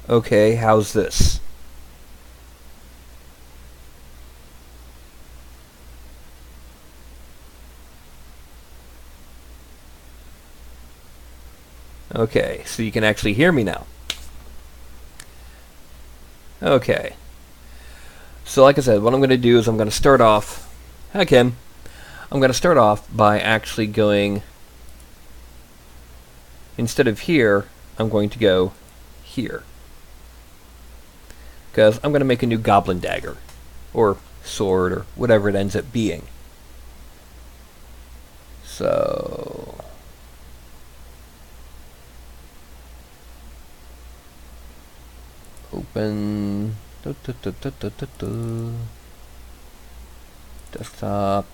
Okay, how's this? Okay, so you can actually hear me now. Okay. So like I said, what I'm going to do is I'm going to start off... Hi, Kim. I'm going to start off by actually going... Instead of here, I'm going to go here. Because I'm going to make a new Goblin dagger. Or sword, or whatever it ends up being. So... Open... Desktop...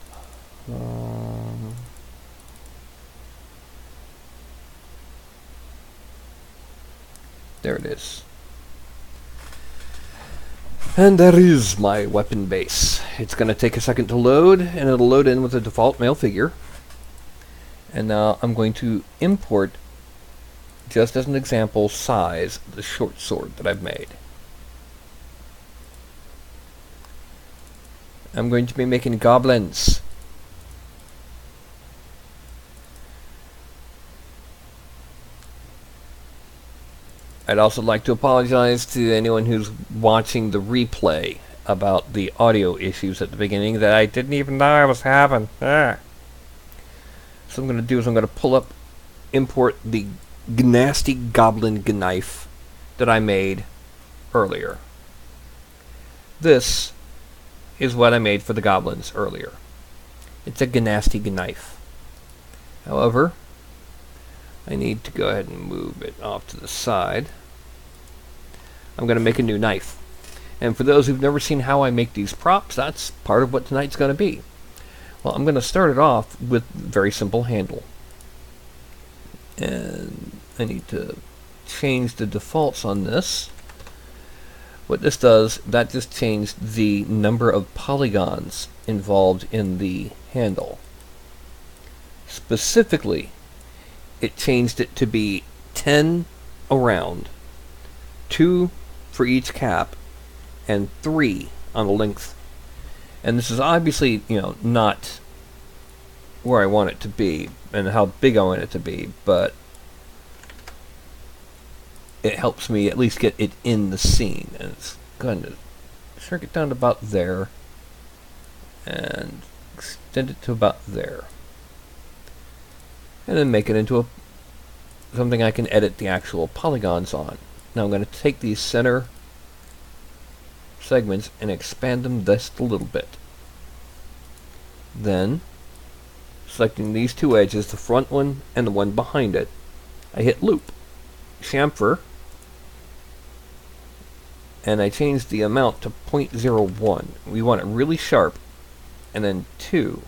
There it is. And there is my weapon base. It's going to take a second to load, and it'll load in with a default male figure. And now I'm going to import, just as an example size, the short sword that I've made. I'm going to be making goblins. I'd also like to apologize to anyone who's watching the replay about the audio issues at the beginning that I didn't even know I was having. So what I'm going to do is I'm going to import the nasty goblin knife that I made earlier. This is what I made for the goblins earlier. It's a nasty knife. However, I need to go ahead and move it off to the side. I'm going to make a new knife. And for those who've never seen how I make these props, that's part of what tonight's going to be. Well, I'm going to start it off with a very simple handle. And I need to change the defaults on this. What this does, that just changed the number of polygons involved in the handle. Specifically, it changed it to be 10 around, 2 for each cap, and 3 on the length. And this is obviously, not where I want it to be and how big I want it to be, but it helps me at least get it in the scene. And it's going to shrink it down to about there and extend it to about there. And then make it into something I can edit the actual polygons on. Now I'm going to take these center segments and expand them just a little bit. Then, selecting these two edges, the front one and the one behind it, I hit loop, chamfer, and I change the amount to 0.01. We want it really sharp, and then 2.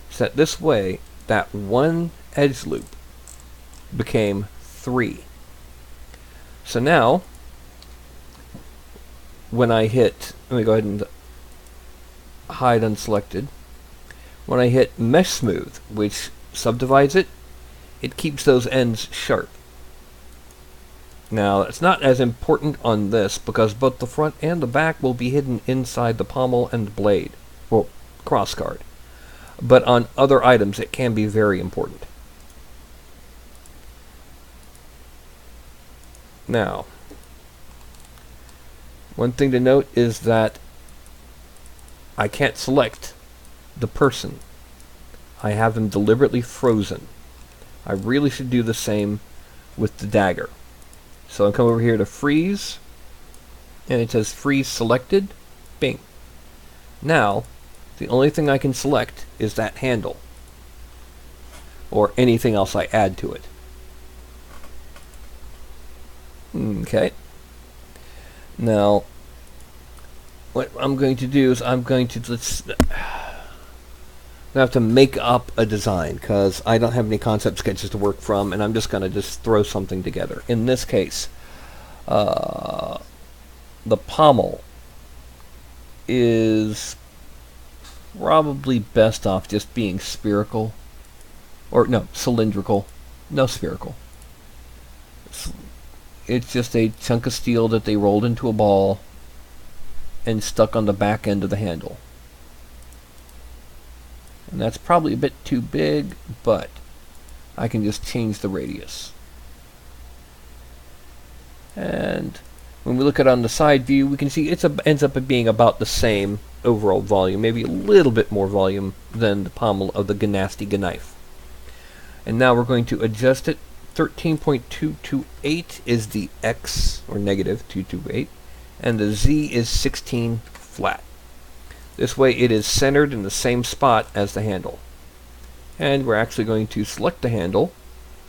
So that this way, that one edge loop became 3. So now, when I hit, let me go ahead and hide unselected. When I hit mesh smooth, which subdivides it, it keeps those ends sharp. Now, it's not as important on this because both the front and the back will be hidden inside the pommel and the blade, well, crossguard. But on other items, it can be very important. Now, one thing to note is that I can't select the person. I have them deliberately frozen. I really should do the same with the dagger. So I'll come over here to freeze, and it says freeze selected, bing. Now, the only thing I can select is that handle, or anything else I add to it. Okay. Now, what I'm going to do is I'm going to have to make up a design because I don't have any concept sketches to work from, and I'm just going to throw something together. In this case, the pommel is probably best off just being spherical, or no, cylindrical, no spherical. It's just a chunk of steel that they rolled into a ball and stuck on the back end of the handle. And that's probably a bit too big, but I can just change the radius. And when we look at it on the side view, we can see it ends up being about the same overall volume, maybe a little bit more volume than the pommel of the nasty knife. And now we're going to adjust it. 13.228 is the X, or negative 228, and the Z is 16 flat. This way it is centered in the same spot as the handle. And we're actually going to select the handle.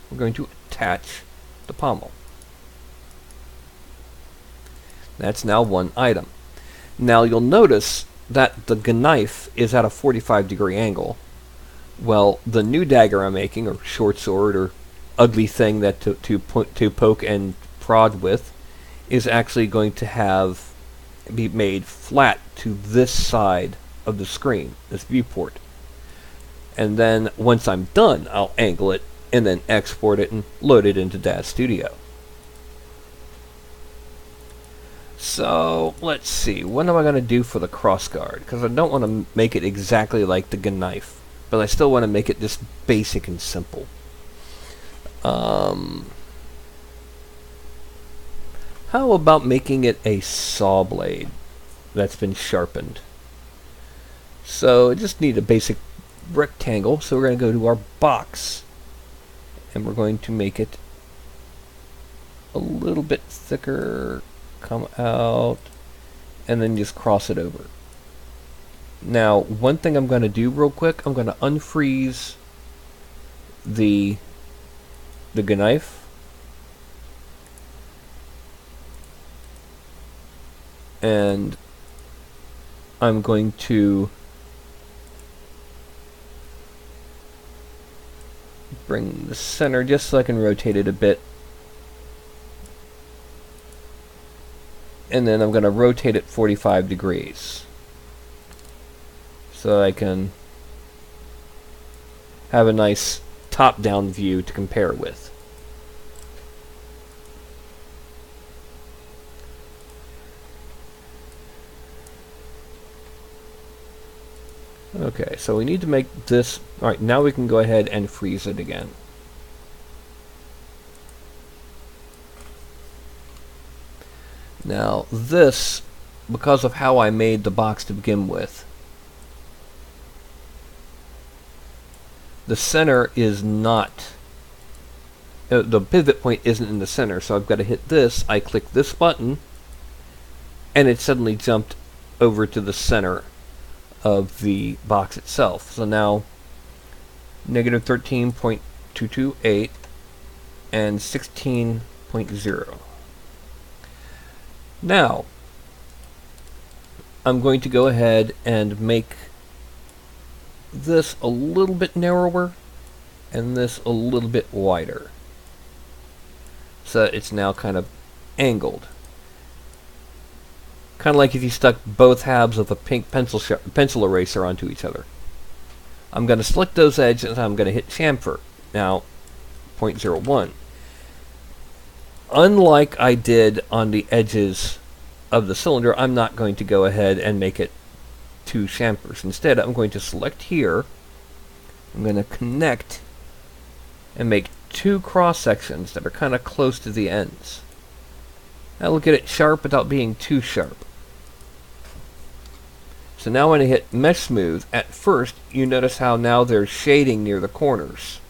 We're going to attach the pommel. That's now one item. Now you'll notice that the knife is at a 45-degree angle. Well, the new dagger I'm making, or short sword, or ugly thing that to poke and prod with, is actually going to be made flat to this side of the screen, this viewport. And then once I'm done, I'll angle it and then export it and load it into DAZ Studio. So let's see, what am I going to do for the crossguard? Because I don't want to make it exactly like the knife, but I still want to make it just basic and simple. How about making it a saw blade that's been sharpened? So I just need a basic rectangle, so we're going to go to our box and we're going to make it a little bit thicker, come out, and then just cross it over. Now, one thing I'm going to do real quick, I'm going to unfreeze the knife, and I'm going to bring the center just so I can rotate it a bit, and then I'm going to rotate it 45 degrees so I can have a nice top-down view to compare with. Okay, so we need to make this. Alright, now we can go ahead and freeze it again. Now this, because of how I made the box to begin with, the center is not, the pivot point isn't in the center, so I've got to hit this, I click this button, and it suddenly jumped over to the center of the box itself. So now negative 13.228 and 16.0. Now I'm going to go ahead and make this a little bit narrower and this a little bit wider, so it's now kind of angled. Kind of like if you stuck both halves of a pink pencil eraser onto each other. I'm going to select those edges and I'm going to hit chamfer. Now, 0.01. Unlike I did on the edges of the cylinder, I'm not going to go ahead and make it two chamfers. Instead, I'm going to select here. I'm going to connect and make two cross sections that are kind of close to the ends. That'll get it sharp without being too sharp. So now when I hit Mesh Smooth, at first you notice how now there's shading near the corners.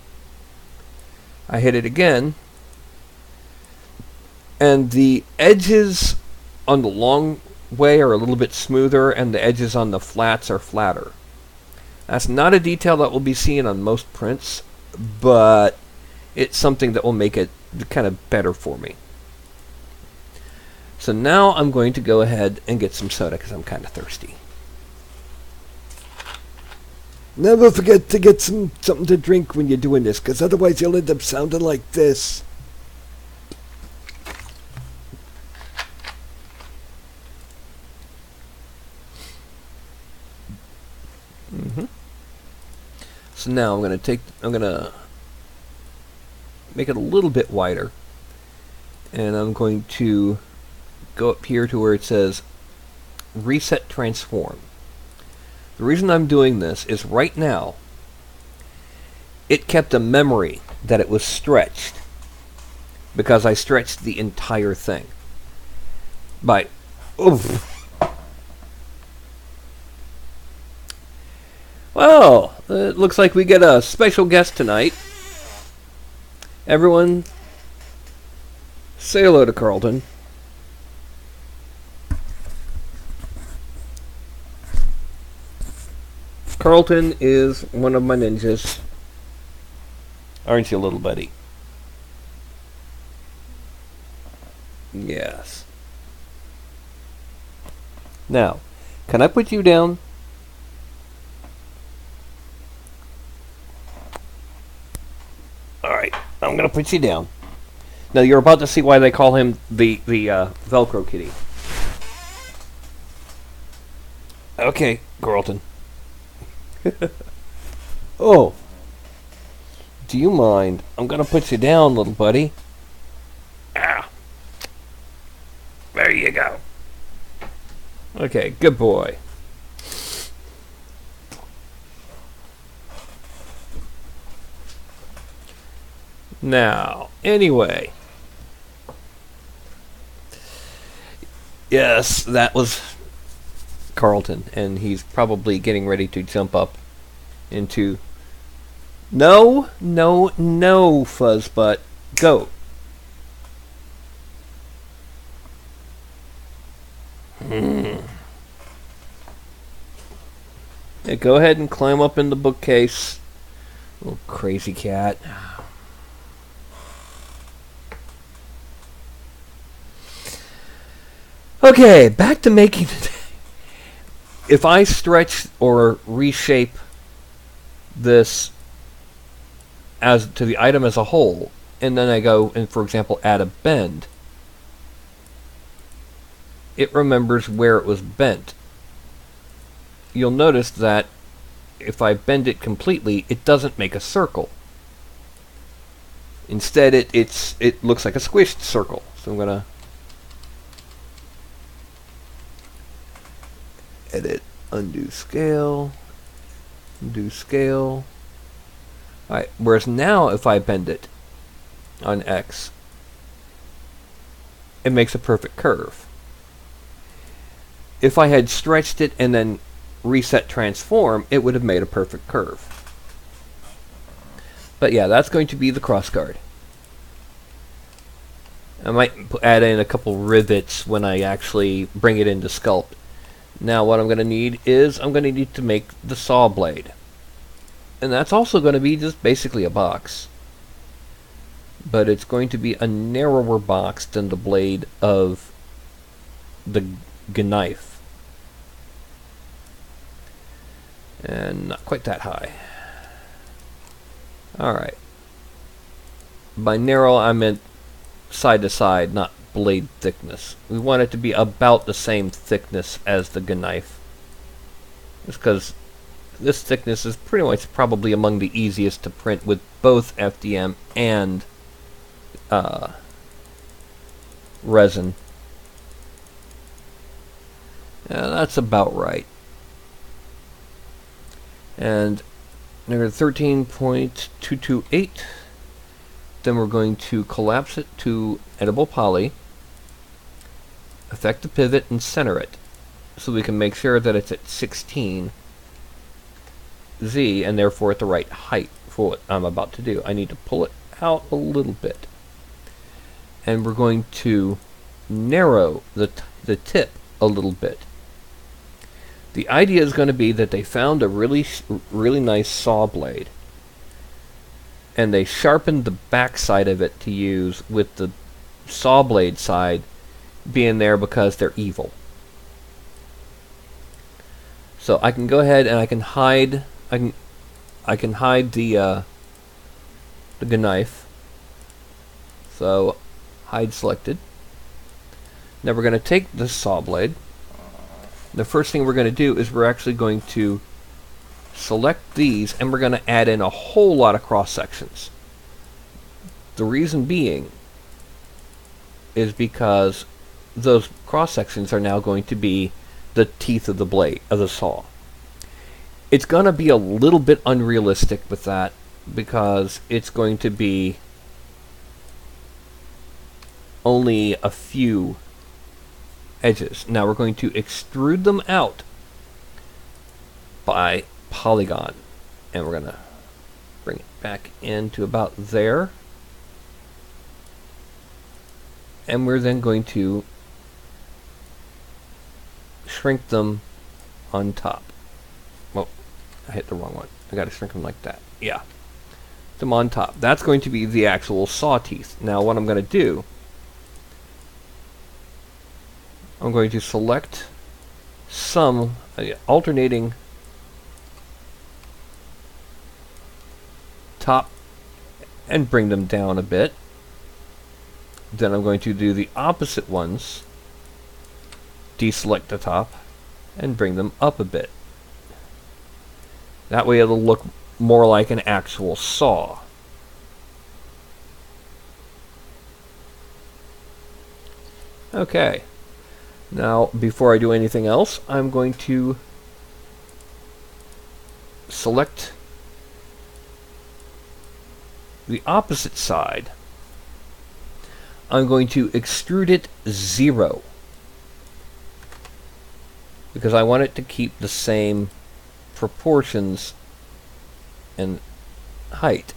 I hit it again, and the edges on the long way are a little bit smoother, and the edges on the flats are flatter. That's not a detail that will be seen on most prints, but it's something that will make it kind of better for me. So now I'm going to go ahead and get some soda because I'm kind of thirsty. Never forget to get something to drink when you're doing this, because otherwise you'll end up sounding like this. So now I'm going to make it a little bit wider, And I'm going to go up here to where it says Reset Transform. The reason I'm doing this is right now, it kept a memory that it was stretched because I stretched the entire thing. By, oof. Well, it looks like we get a special guest tonight. Everyone, say hello to Carlton. Carlton is one of my ninjas. Aren't you, little buddy? Yes. Now, can I put you down? Alright, I'm going to put you down. Now, you're about to see why they call him the Velcro Kitty. Okay, Carlton. Oh. Do you mind? I'm going to put you down, little buddy. Ah. There you go. Okay, good boy. Now, anyway. Yes, that was Carlton, and he's probably getting ready to jump up into... No, no, no, Fuzzbutt. Go. Yeah, go ahead and climb up in the bookcase. Little crazy cat. Okay, back to making it. If I stretch or reshape this as to the item as a whole, and then I go and, for example, add a bend, it remembers where it was bent. You'll notice that if I bend it completely, it doesn't make a circle. Instead, it looks like a squished circle. So I'm gonna edit, undo scale, undo scale. Alright, whereas now if I bend it on X, it makes a perfect curve. If I had stretched it and then reset transform, it would have made a perfect curve. But yeah, that's going to be the crossguard. I might add in a couple rivets when I actually bring it into sculpt. Now what I'm going to need is I'm going to need to make the saw blade. And that's also going to be just basically a box. But it's going to be a narrower box than the blade of the knife. And not quite that high. Alright. By narrow, I meant side to side, not blade thickness. We want it to be about the same thickness as the knife. Just because this thickness is pretty much probably among the easiest to print with both FDM and resin. Yeah, that's about right. And number 13.228. Then we're going to collapse it to editable poly, affect the pivot, and center it so we can make sure that it's at 16 Z and therefore at the right height for what I'm about to do. I need to pull it out a little bit. And we're going to narrow the tip a little bit. The idea is going to be that they found a really nice saw blade, and they sharpened the back side of it to use, with the saw blade side being there because they're evil. So I can go ahead and I can hide the knife. So hide selected. Now we're going to take this saw blade. The first thing we're going to do is we're actually going to select these, and we're going to add in a whole lot of cross sections. The reason being is because those cross sections are now going to be the teeth of the blade of the saw. It's going to be a little bit unrealistic with that because it's going to be only a few edges. Now we're going to extrude them out by polygon, and we're going to bring it back into about there, and we're then going to shrink them on top. Well, I hit the wrong one. I got to shrink them like that. Yeah, them on top. That's going to be the actual saw teeth. Now what I'm going to do, I'm going to select some alternating top and bring them down a bit. Then I'm going to do the opposite ones, deselect the top and bring them up a bit. That way it'll look more like an actual saw. Okay, now before I do anything else, I'm going to select the opposite side. I'm going to extrude it 0 because I want it to keep the same proportions and height.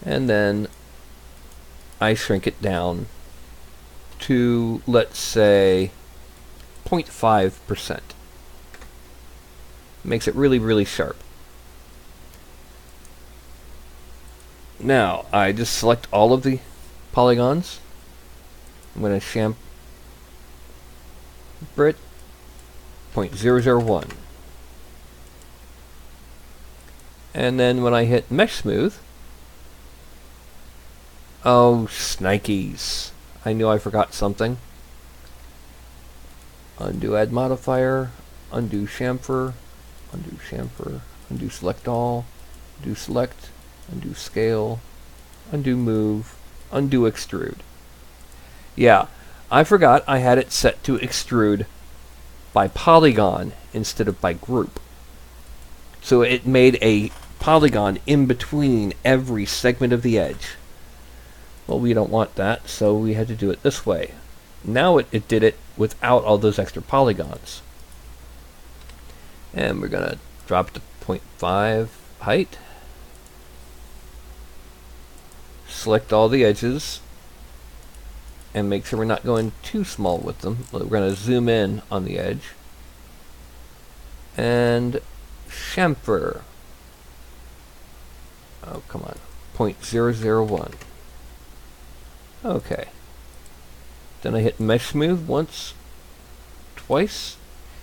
And then I shrink it down to, let's say, 0.5%. Makes it really, really sharp. Now, I just select all of the polygons. I'm going to chamfer it 0.001. And then when I hit Mesh Smooth, oh, snikes. I knew I forgot something. Undo Add Modifier, undo chamfer, undo Select All, undo Select, undo Scale, undo Move, undo Extrude. Yeah, I forgot I had it set to extrude by polygon instead of by group. So it made a polygon in between every segment of the edge. Well, we don't want that, so we had to do it this way. Now it did it without all those extra polygons. And we're going to drop to 0.5 height. Select all the edges. And make sure we're not going too small with them. We're going to zoom in on the edge. And chamfer. Oh, come on. 0.001. Okay. Then I hit Mesh Smooth once, twice.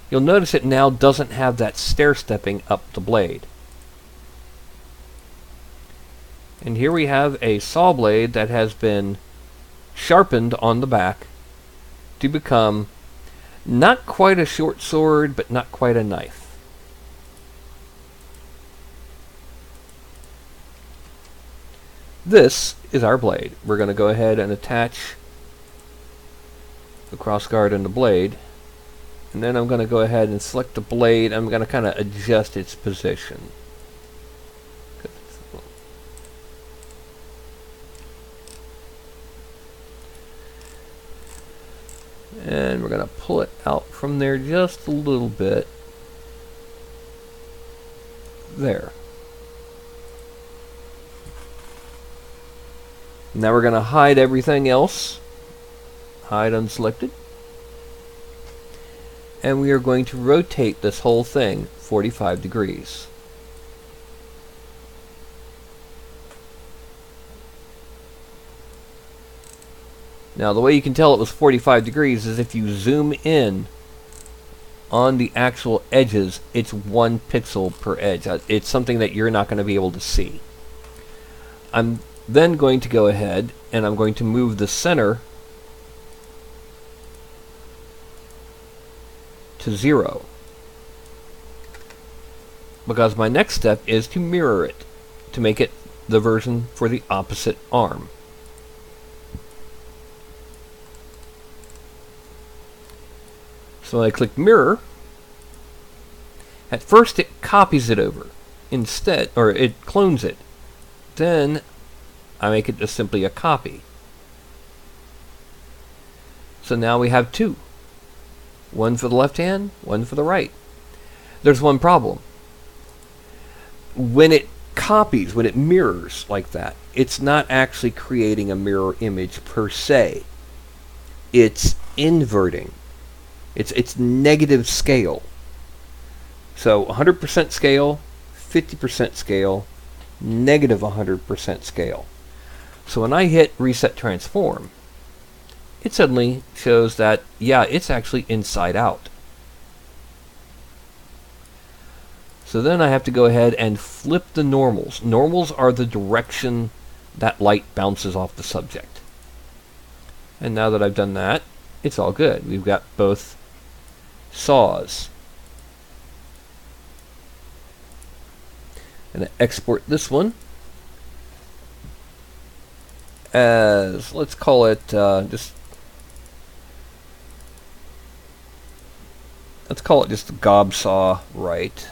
You'll notice it now doesn't have that stair-stepping up the blade. And here we have a saw blade that has been sharpened on the back to become not quite a short sword, but not quite a knife. This is our blade. We're going to go ahead and attach the crossguard and the blade. And then I'm going to go ahead and select the blade. I'm going to kind of adjust its position. And we're going to pull it out from there just a little bit. There. Now we're going to hide everything else. Hide unselected. And we are going to rotate this whole thing 45 degrees. Now the way you can tell it was 45 degrees is if you zoom in on the actual edges, it's 1 pixel per edge. It's something that you're not going to be able to see. I'm then going to go ahead and I'm going to move the center to 0 because my next step is to mirror it to make it the version for the opposite arm. So when I click mirror, at first it copies it over. Instead, or it clones it. Then I make it just simply a copy. So now we have two. One for the left hand, one for the right. There's one problem. When it copies, when it mirrors like that, it's not actually creating a mirror image per se. It's inverting. It's negative scale. So 100% scale, 50% scale, negative 100% scale. So when I hit reset transform, it suddenly shows that, yeah, it's actually inside out. So then I have to go ahead and flip the normals. Normals are the direction that light bounces off the subject. And now that I've done that, it's all good. We've got both saws. I'm going to export this one as, let's call it just gob saw right,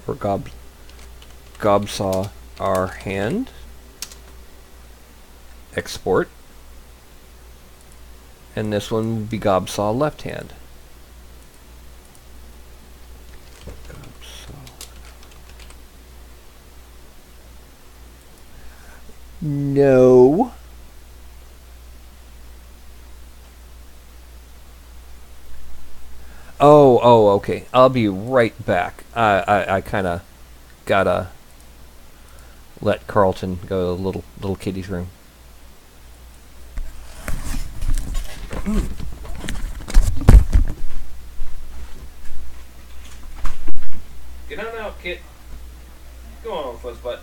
or gob saw our hand. Export. And this one would be gob saw left hand. No. Oh, okay. I'll be right back. I kind of gotta let Carlton go to the little kitty's room. Get on out, kid. Go on, fuzzbutt.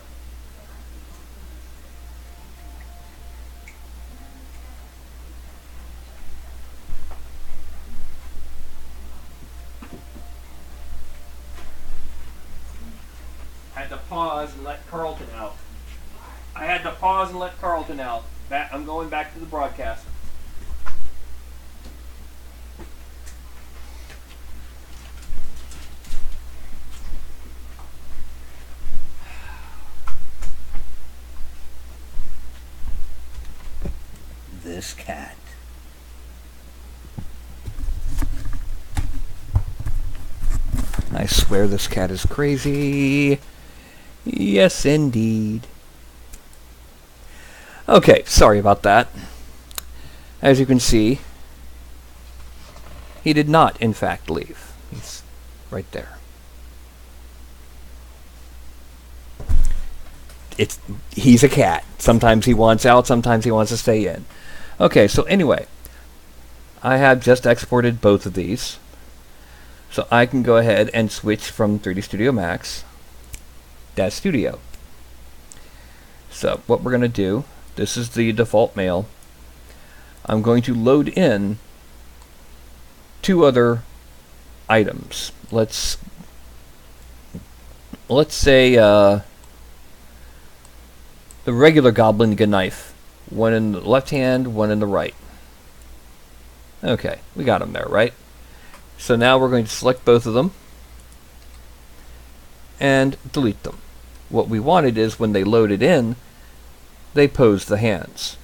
I had to pause and let Carlton out. I'm going back to the broadcast. This cat. I swear this cat is crazy. Yes, indeed. Okay, sorry about that. As you can see, he did not, in fact, leave. He's right there. He's a cat. Sometimes he wants out, sometimes he wants to stay in. Okay, so anyway, I have just exported both of these. So I can go ahead and switch from 3D Studio Max to Studio. So what we're going to do, this is the default mail. I'm going to load in two other items. Let's say the regular Goblin knife. One in the left hand, one in the right. Okay, we got them there, right? So now we're going to select both of them and delete them. What we wanted is when they loaded in, they pose the hands.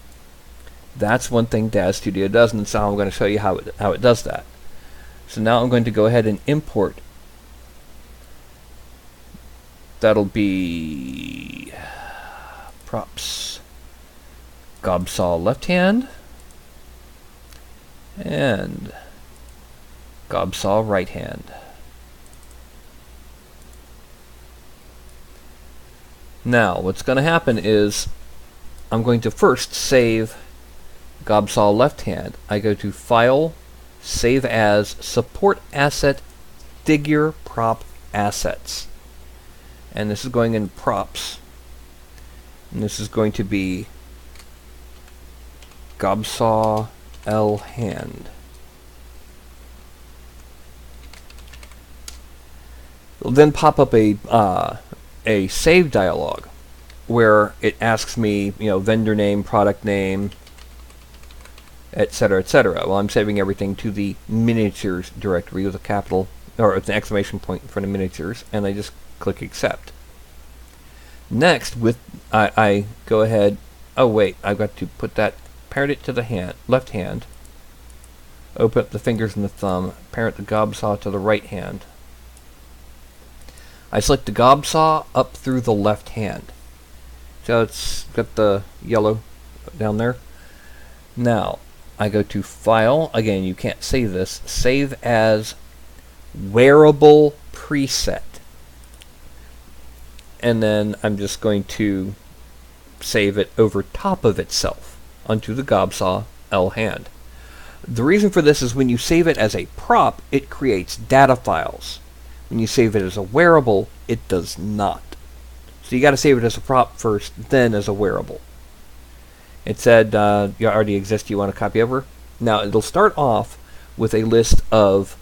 That's one thing Daz Studio does, and so I'm going to show you how it does that. So now I'm going to go ahead and import. That'll be props. Gob saw left hand and gob saw right hand. Now what's going to happen is I'm going to first save gob saw left hand. I go to File, Save As, Support Asset, Figure Prop Assets. And this is going in props. And this is going to be gob saw L hand. It'll then pop up a save dialog where it asks me, vendor name, product name, etc., etc. Well, I'm saving everything to the miniatures directory with a capital, or with an exclamation point in front of miniatures, and I just click accept. Next, I go ahead. Oh wait, I've got to put that, parent it to the left hand. Open up the fingers and the thumb. Parent the gob saw to the right hand. I select the gob saw up through the left hand. So it's got the yellow down there. Now, I go to File. Again, you can't save this. Save as Wearable Preset. And then I'm just going to save it over top of itself onto the gob saw L hand. The reason for this is when you save it as a prop, it creates data files. When you save it as a wearable, it does not. So you got to save it as a prop first, then as a wearable. It said you already exist, you want to copy over? Now it'll start off with a list of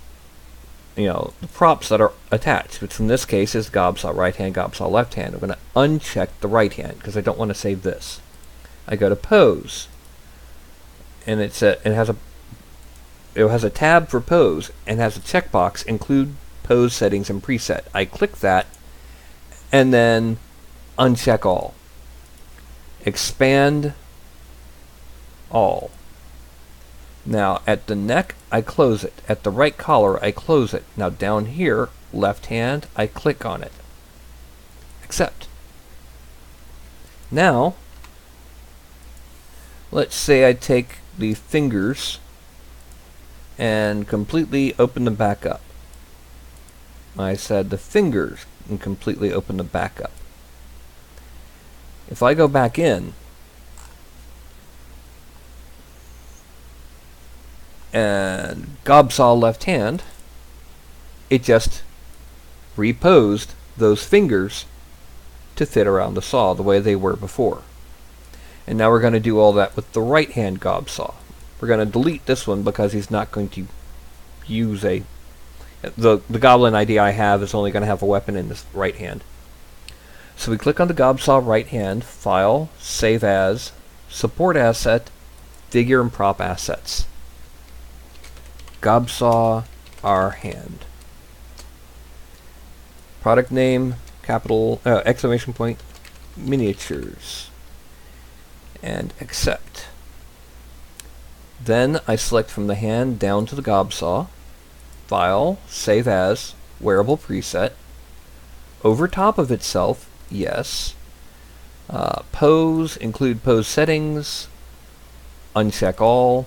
the props that are attached, which in this case is gob saw right hand, gob saw left hand. I'm going to uncheck the right hand because I don't want to save this. I go to pose, and it has a tab for pose and has a checkbox include pose settings and preset. I click that and then uncheck all. Expand all. Now at the neck I close it. At the right collar I close it. Now down here, left hand, I click on it. Accept. Now let's say I take the fingers and completely open them back up. I said the fingers and completely open them back up. If I go back in and gob saw left hand, it just reposed those fingers to fit around the saw the way they were before. And now we're going to do all that with the right hand gob saw. We're going to delete this one because he's not going to use the goblin ID I have is only going to have a weapon in this right hand. So we click on the gob saw right hand, File, Save As, Support Asset, Figure and Prop Assets. Gob saw R hand. Product name, capital, exclamation point, miniatures. And accept. Then I select from the hand down to the gob saw, File, Save As, Wearable Preset, over top of itself, yes, pose, include pose settings, uncheck all,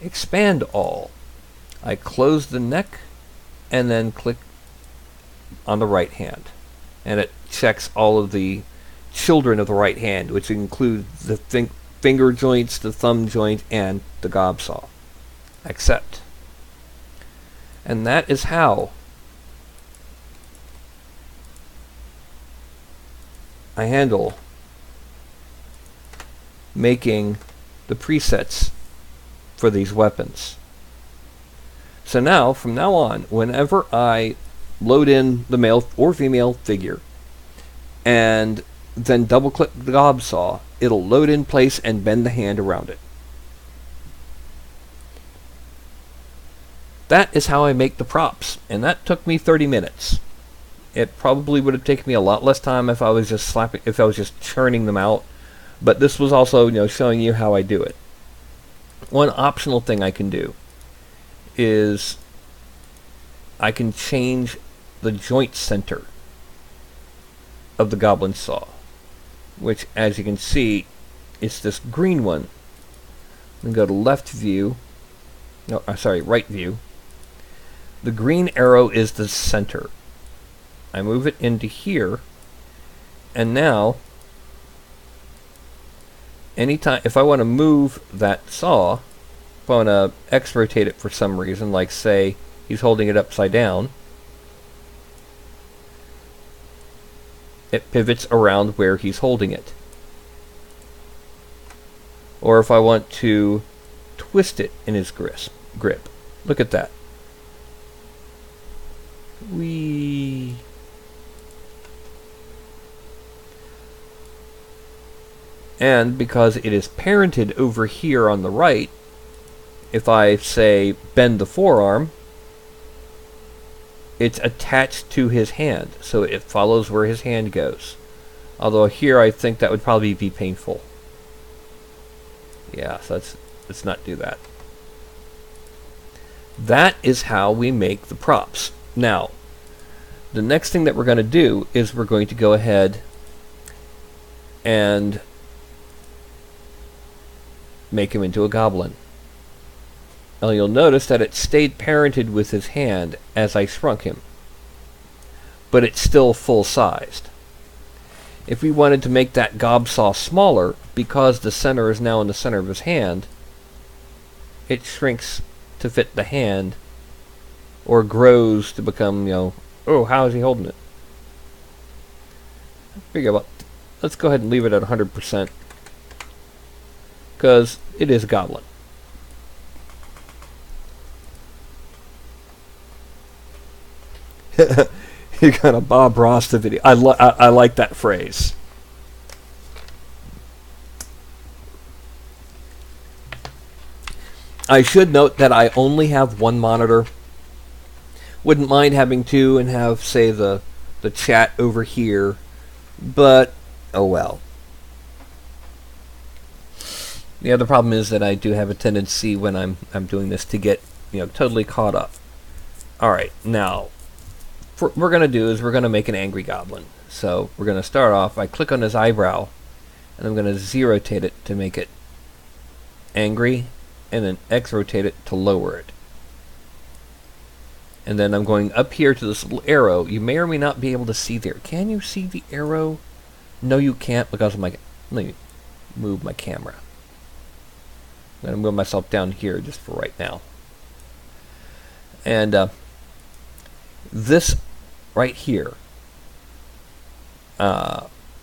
expand all. I close the neck and then click on the right hand, and it checks all of the children of the right hand, which include the finger joints, the thumb joint, and the gob saw. Accept. And that is how I handle making the presets for these weapons. So now, from now on, whenever I load in the male or female figure and then double click the gob saw, it'll load in place and bend the hand around it. That is how I make the props, and that took me 30 minutes. It probably would have taken me a lot less time if I was just churning them out, but this was also, showing you how I do it. One optional thing I can do is I can change the joint center of the goblin saw, which, as you can see, is this green one. Then go to left view. No, sorry, right view. The green arrow is the center. I move it into here, and now, anytime, if I want to move that saw, if I want to X-rotate it for some reason, like say he's holding it upside down, it pivots around where he's holding it. Or if I want to twist it in his grip. Look at that. Whee! And because it is parented over here on the right, if I say bend the forearm, it's attached to his hand, so it follows where his hand goes. Although here I think that would probably be painful. Yeah, so let's not do that. That is how we make the props. Now, the next thing that we're going to do is we're going to go ahead and make him into a goblin. Now you'll notice that it stayed parented with his hand as I shrunk him, but it's still full-sized. If we wanted to make that gob saw smaller, because the center is now in the center of his hand, it shrinks to fit the hand, or grows to become, oh, how is he holding it? Let's go ahead and leave it at 100%, because it is a goblin. You're gonna Bob Ross the video. I like that phrase. I should note that I only have one monitor. Wouldn't mind having two and have, say, the chat over here, but oh well. The other problem is that I do have a tendency when I'm doing this to get totally caught up. All right, now. What we're going to do is we're going to make an angry goblin. So we're going to start off, I click on his eyebrow, and I'm going to Z-rotate it to make it angry, and then X-rotate it to lower it. And then I'm going up here to this little arrow. You may or may not be able to see there. Can you see the arrow? No, you can't, because of my... Let me move my camera. I'm going to move myself down here just for right now. And this right here,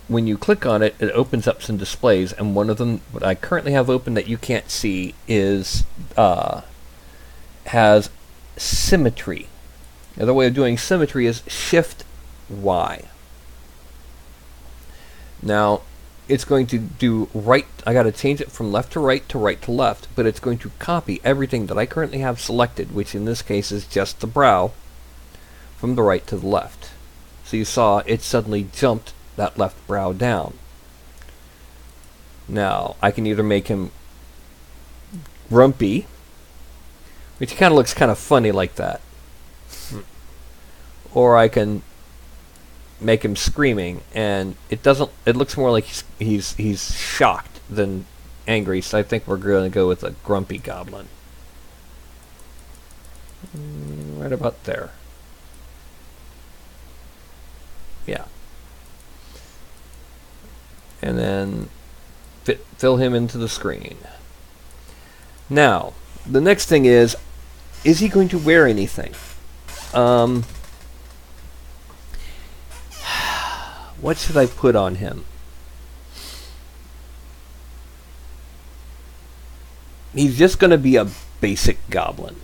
when you click on it, it opens up some displays, and one of them, what I currently have open that you can't see, is has symmetry. Another way of doing symmetry is Shift Y. Now, it's going to do right. I got to change it from left to right to left, but it's going to copy everything that I currently have selected, which in this case is just the brow, from the right to the left. So you saw it suddenly jumped that left brow down. Now, I can either make him grumpy, which kind of looks kind of funny like that, or I can make him screaming, and it doesn't. It looks more like he's shocked than angry. So I think we're going to go with a grumpy goblin, right about there. Yeah. And then fill him into the screen. Now, the next thing is he going to wear anything? What should I put on him? He's just going to be a basic goblin.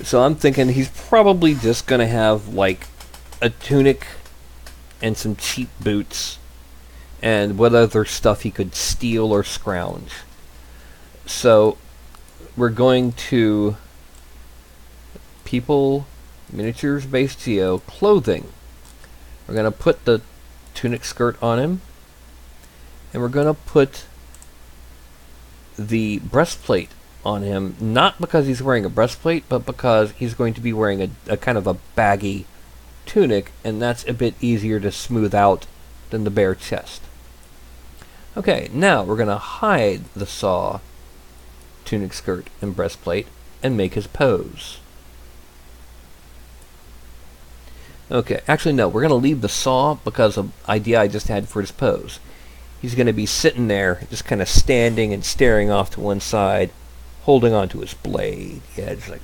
So I'm thinking he's probably just going to have like a tunic and some cheap boots, and what other stuff he could steal or scrounge. So we're going to people, miniatures based geo, clothing. We're going to put the tunic skirt on him, and we're going to put the breastplate on him, not because he's wearing a breastplate, but because he's going to be wearing a kind of a baggy tunic, and that's a bit easier to smooth out than the bare chest. Okay, now we're going to hide the saw, tunic skirt, and breastplate, and make his pose. Okay, actually no, we're going to leave the saw because of the idea I just had for his pose. He's going to be sitting there, just kind of standing and staring off to one side, holding onto his blade. Yeah, just like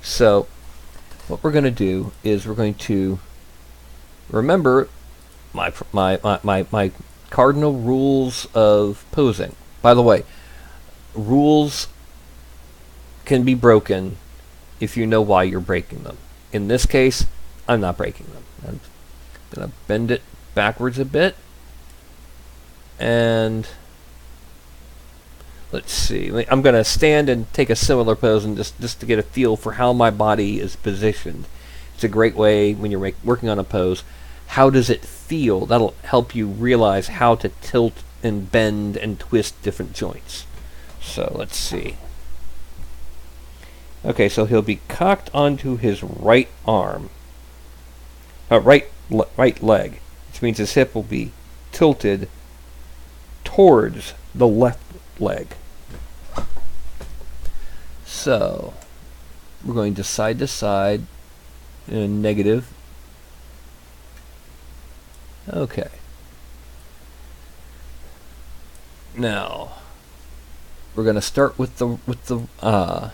So, what we're going to do is we're going to remember my cardinal rules of posing. By the way, rules can be broken if you know why you're breaking them. In this case, I'm not breaking them. I'm going to bend it backwards a bit, and let's see. I'm going to stand and take a similar pose and just to get a feel for how my body is positioned. It's a great way when you're working on a pose. How does it feel? That'll help you realize how to tilt and bend and twist different joints. So let's see. Okay, so he'll be cocked onto his right arm, right leg, which means his hip will be tilted towards the left leg. So we're going to side in a negative. Okay. Now we're going to start with the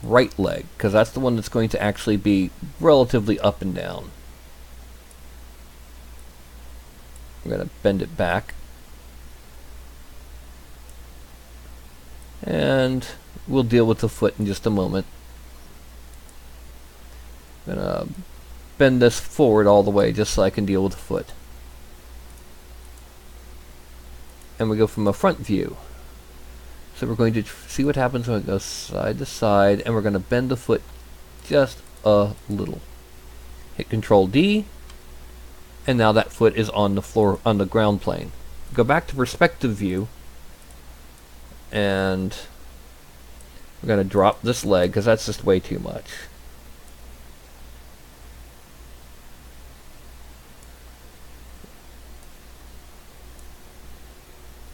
right leg, because that's the one that's going to actually be relatively up and down. We're going to bend it back. And we'll deal with the foot in just a moment. I'm going to bend this forward all the way just so I can deal with the foot. And we go from a front view. So we're going to see what happens when it goes side to side, and we're going to bend the foot just a little. Hit Control D, and now that foot is on the floor, on the ground plane. Go back to perspective view, and we're going to drop this leg because that's just way too much.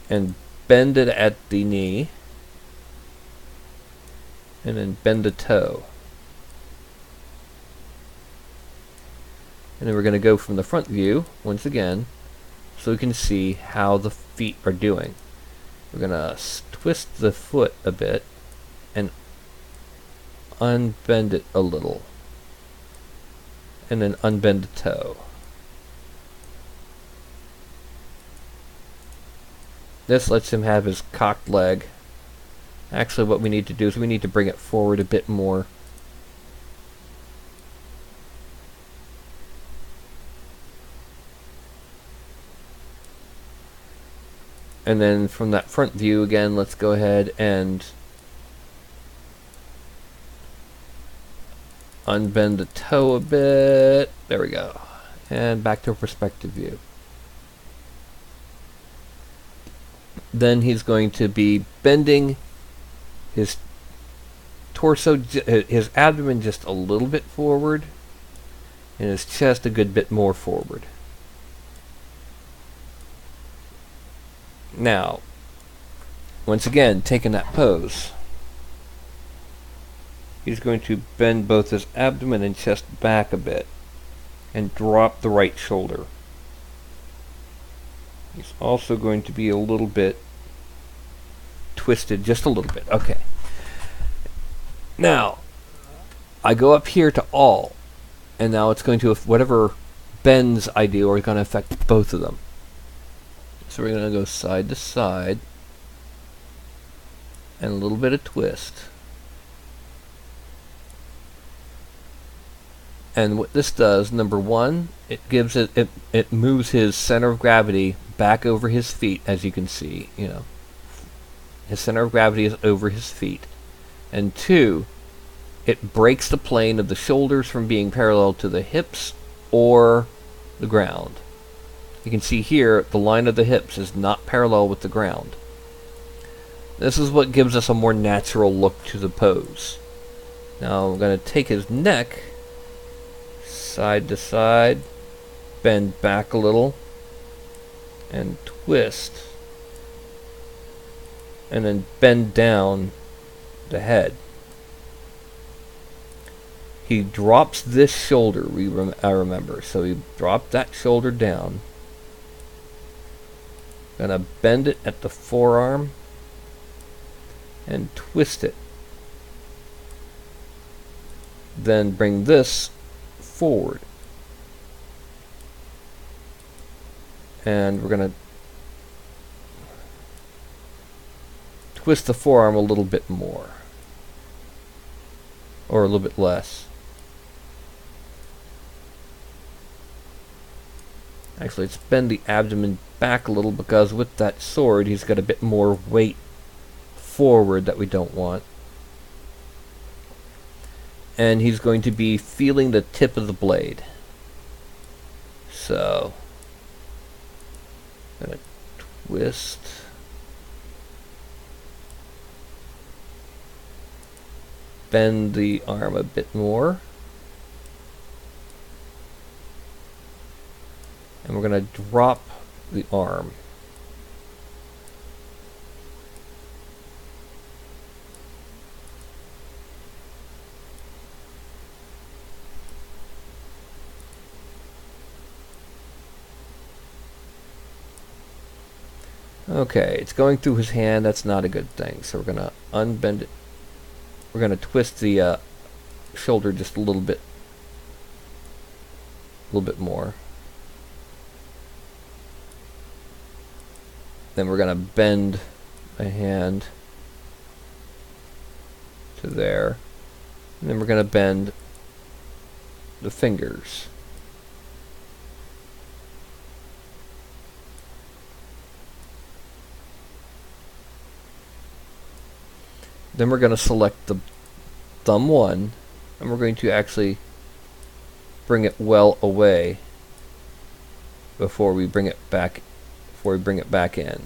And bend it at the knee, and then bend the toe. And then we're going to go from the front view once again so we can see how the feet are doing. We're going to twist the foot a bit and unbend it a little, and then unbend the toe. This lets him have his cocked leg. Actually, what we need to do is we need to bring it forward a bit more. And then from that front view again, let's go ahead and unbend the toe a bit. There we go. And back to a perspective view. Then he's going to be bending his torso, his abdomen just a little bit forward, and his chest a good bit more forward. Now, once again, taking that pose, he's going to bend both his abdomen and chest back a bit and drop the right shoulder. He's also going to be a little bit twisted, just a little bit. Okay. Now, I go up here to all, and now it's going to, whatever bends I do are going to affect both of them. So we're going to go side to side, and a little bit of twist. And what this does, number one, it gives it moves his center of gravity back over his feet, as you can see, you know. His center of gravity is over his feet. And two, it breaks the plane of the shoulders from being parallel to the hips or the ground. You can see here, the line of the hips is not parallel with the ground. This is what gives us a more natural look to the pose. Now I'm going to take his neck side to side, bend back a little, and twist, and then bend down the head. He drops this shoulder, I remember, so he dropped that shoulder down. Gonna bend it at the forearm and twist it. Then bring this forward. And we're going to twist the forearm a little bit more. Or a little bit less. Actually, let's bend the abdomen back a little, because with that sword, he's got a bit more weight forward that we don't want. And he's going to be feeling the tip of the blade. So, I'm going to twist. Bend the arm a bit more. And we're going to drop the arm. Okay, it's going through his hand. That's not a good thing. So we're going to unbend it. We're going to twist the shoulder just a little bit more. Then we're going to bend the hand to there. And then we're going to bend the fingers. Then we're going to select the thumb 1, and we're going to actually bring it well away before we bring it back in.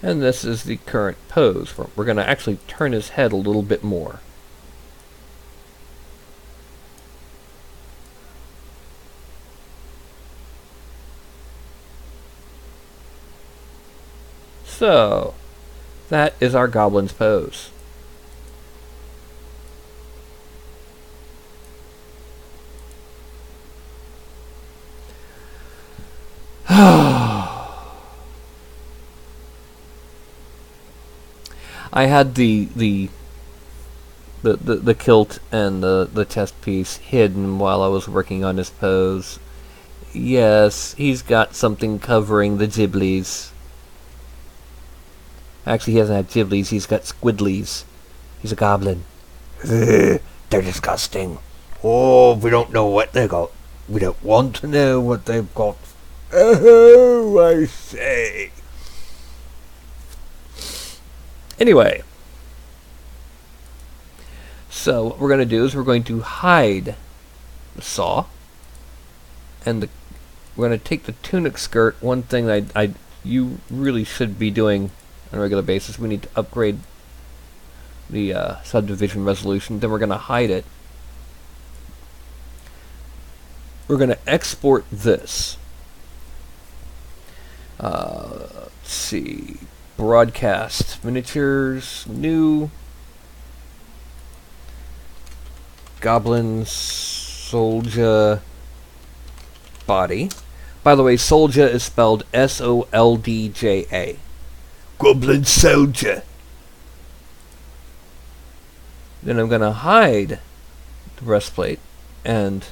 And this is the current pose. We're going to actually turn his head a little bit more. So, that is our Goblin's pose. I had the kilt and the chest piece hidden while I was working on his pose. Yes, he's got something covering the giblies. Actually, he doesn't have giblies, he's got squiddlies. He's a goblin. They're disgusting. Oh, we don't know what they got. We don't want to know what they've got. Oh, I say. Anyway, so what we're going to do is we're going to hide the saw, and we're going to take the tunic skirt. One thing you really should be doing on a regular basis, we need to upgrade the subdivision resolution. Then we're going to hide it. We're going to export this. Let's see. Broadcast. Miniatures. New. Goblin Soldier body. By the way, Soldier is spelled S-O-L-D-J-A. Goblin Soldier. Then I'm going to hide the breastplate and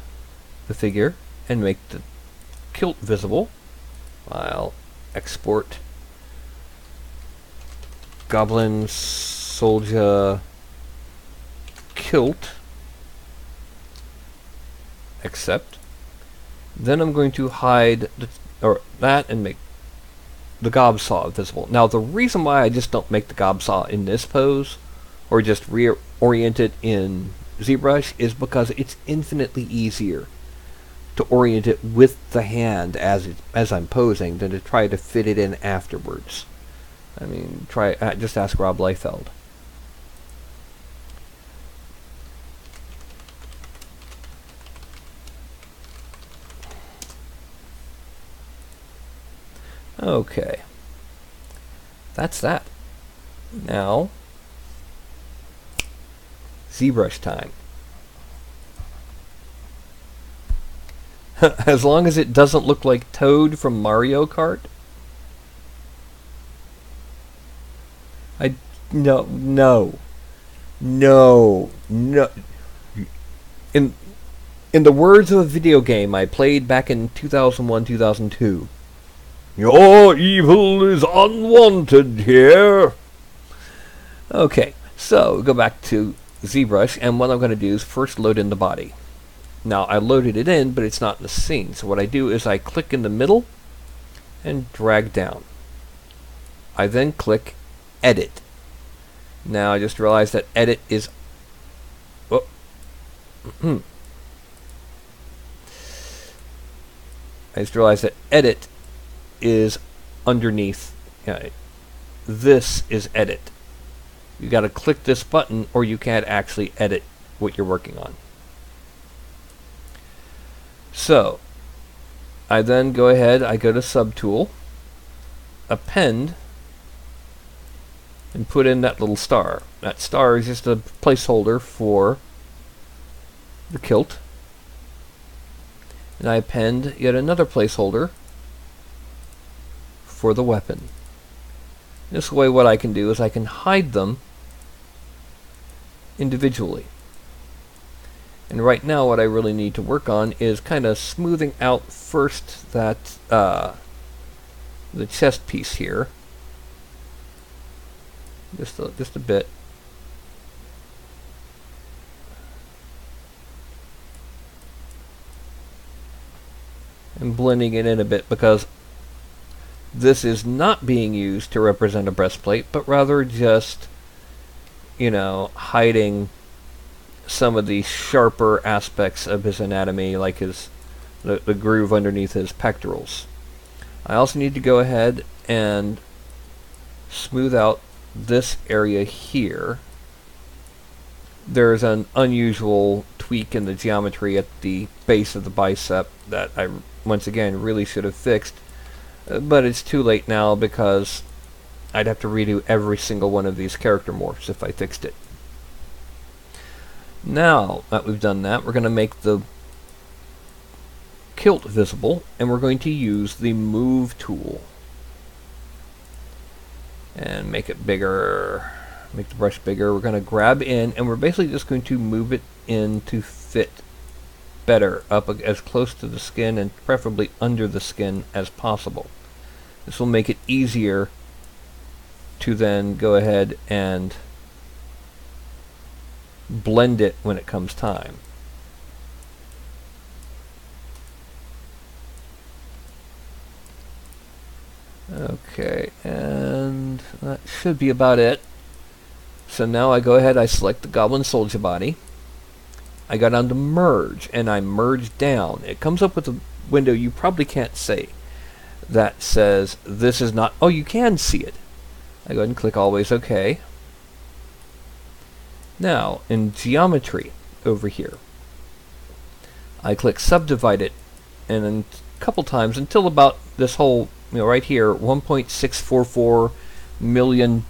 the figure and make the kilt visible. I'll export Goblin Soldier kilt. Accept. Then I'm going to hide that and make the gob saw visible. Now the reason why I just don't make the gob saw in this pose, or just reorient it in ZBrush, is because it's infinitely easier to orient it with the hand as I'm posing than to try to fit it in afterwards. I mean, just ask Rob Liefeld. Okay. That's that. Now, ZBrush time. As long as it doesn't look like Toad from Mario Kart. No. In the words of a video game I played back in 2001, 2002. Your evil is unwanted here. Okay, so go back to ZBrush, and what I'm going to do is first load in the body. Now I loaded it in, but it's not in the scene. So what I do is I click in the middle and drag down. I then click Edit. Now I just realized that Edit is... Oh. I just realized that Edit is underneath. This is Edit. You got to click this button or you can't actually edit what you're working on. So I then go ahead, I go to Subtool, Append, and put in that little star. That star is just a placeholder for the kilt. And I append yet another placeholder for the weapon. This way what I can do is I can hide them individually. And right now what I really need to work on is kind of smoothing out first that the chest piece here. Just a bit. And blending it in a bit, because this is not being used to represent a breastplate, but rather just, you know, hiding some of the sharper aspects of his anatomy, like the groove underneath his pectorals. I also need to go ahead and smooth out this area here. There's an unusual tweak in the geometry at the base of the bicep that I, once again, really should have fixed. But it's too late now because I'd have to redo every single one of these character morphs if I fixed it. Now that we've done that, we're going to make the kilt visible, and we're going to use the Move tool. And make it bigger, make the brush bigger. We're going to grab in, and we're basically just going to move it in to fit better, up as close to the skin and preferably under the skin as possible. This will make it easier to then go ahead and blend it when it comes time. Okay, and that should be about it. So now I go ahead, I select the Goblin Soldier Body. I go down to Merge, and I merge down. It comes up with a window you probably can't see that says, this is not... Oh, you can see it. I go ahead and click Always OK. Now, in Geometry, over here, I click Subdivide it, and then a couple times until about this whole, you know, right here, 1.644 million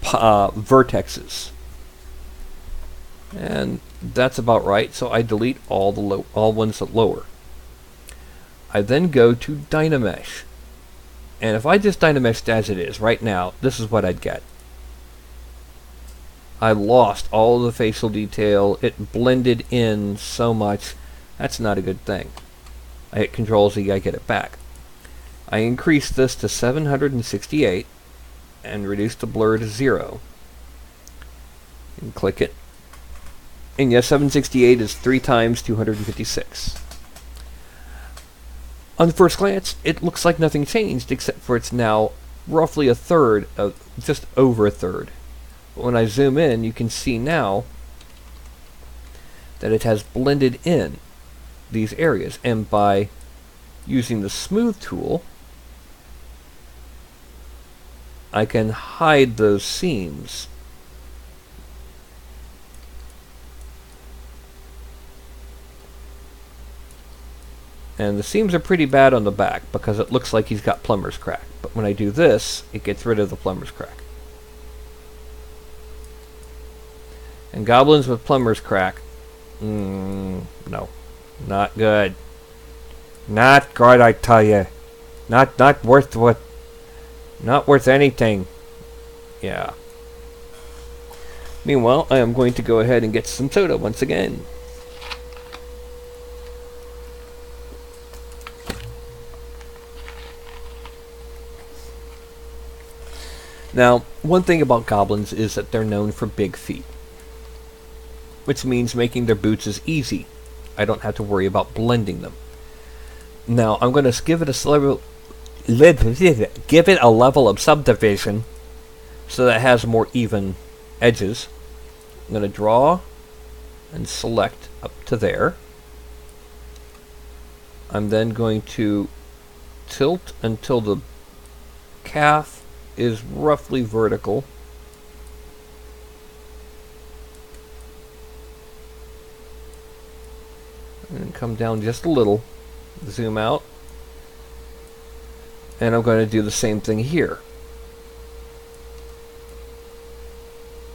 vertexes. And that's about right, so I delete all the all ones that lower. I then go to Dynamesh. And if I just Dynameshed as it is right now, this is what I'd get. I lost all the facial detail. It blended in so much. That's not a good thing. I hit Control Z, I get it back. I increase this to 768 and reduce the blur to 0. And click it. And yes, 768 is 3 times 256. On the first glance, it looks like nothing changed, except for it's now roughly a third, of just over a third. But when I zoom in, you can see now that it has blended in these areas. And by using the Smooth tool, I can hide those seams. And the seams are pretty bad on the back because it looks like he's got plumber's crack. But when I do this, it gets rid of the plumber's crack. And goblins with plumber's crack, no, not good. Not good, I tell you. Not worth what. Not worth anything. Yeah. Meanwhile, I am going to go ahead and get some soda once again. Now, one thing about goblins is that they're known for big feet, which means making their boots is easy. I don't have to worry about blending them. Now I'm going to give it a level of subdivision so that it has more even edges. I'm going to draw and select up to there. I'm then going to tilt until the calf is roughly vertical. And come down just a little. Zoom out. And I'm going to do the same thing here.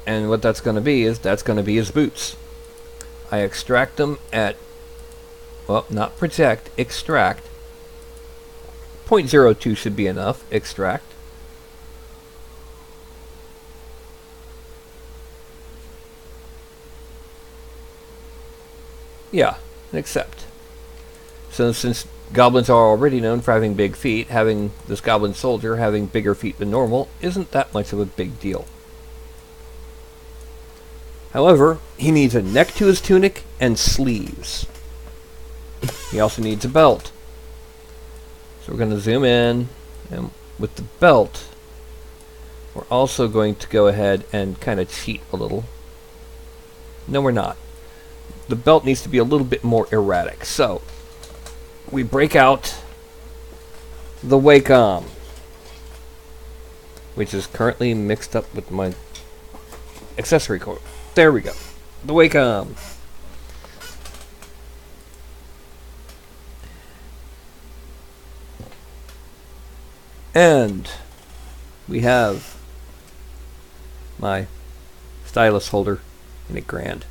And what that's going to be is, that's going to be his boots. I extract them at, well, not project, extract. 0.02 should be enough. Extract. Yeah, and accept. So since goblins are already known for having big feet, having this goblin soldier having bigger feet than normal isn't that much of a big deal. However, he needs a neck to his tunic and sleeves. He also needs a belt. So we're going to zoom in, and with the belt, we're also going to go ahead and kind of cheat a little. No, we're not. The belt needs to be a little bit more erratic. So, we break out the Wacom, which is currently mixed up with my accessory cord. There we go. The Wacom. And we have my stylus holder in it grand.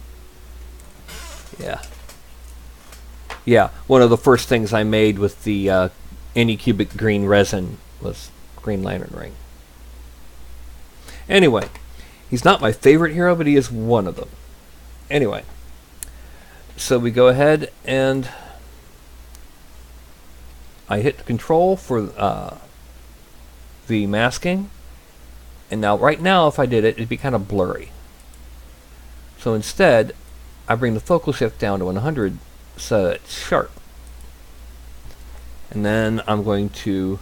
Yeah, one of the first things I made with the Anycubic green resin was Green Lantern ring. Anyway, he's not my favorite hero, but he is one of them. Anyway, so we go ahead and I hit control for the masking, and now right now if I did it, it'd be kind of blurry. So instead, I bring the focal shift down to 100 so it's sharp. And then I'm going to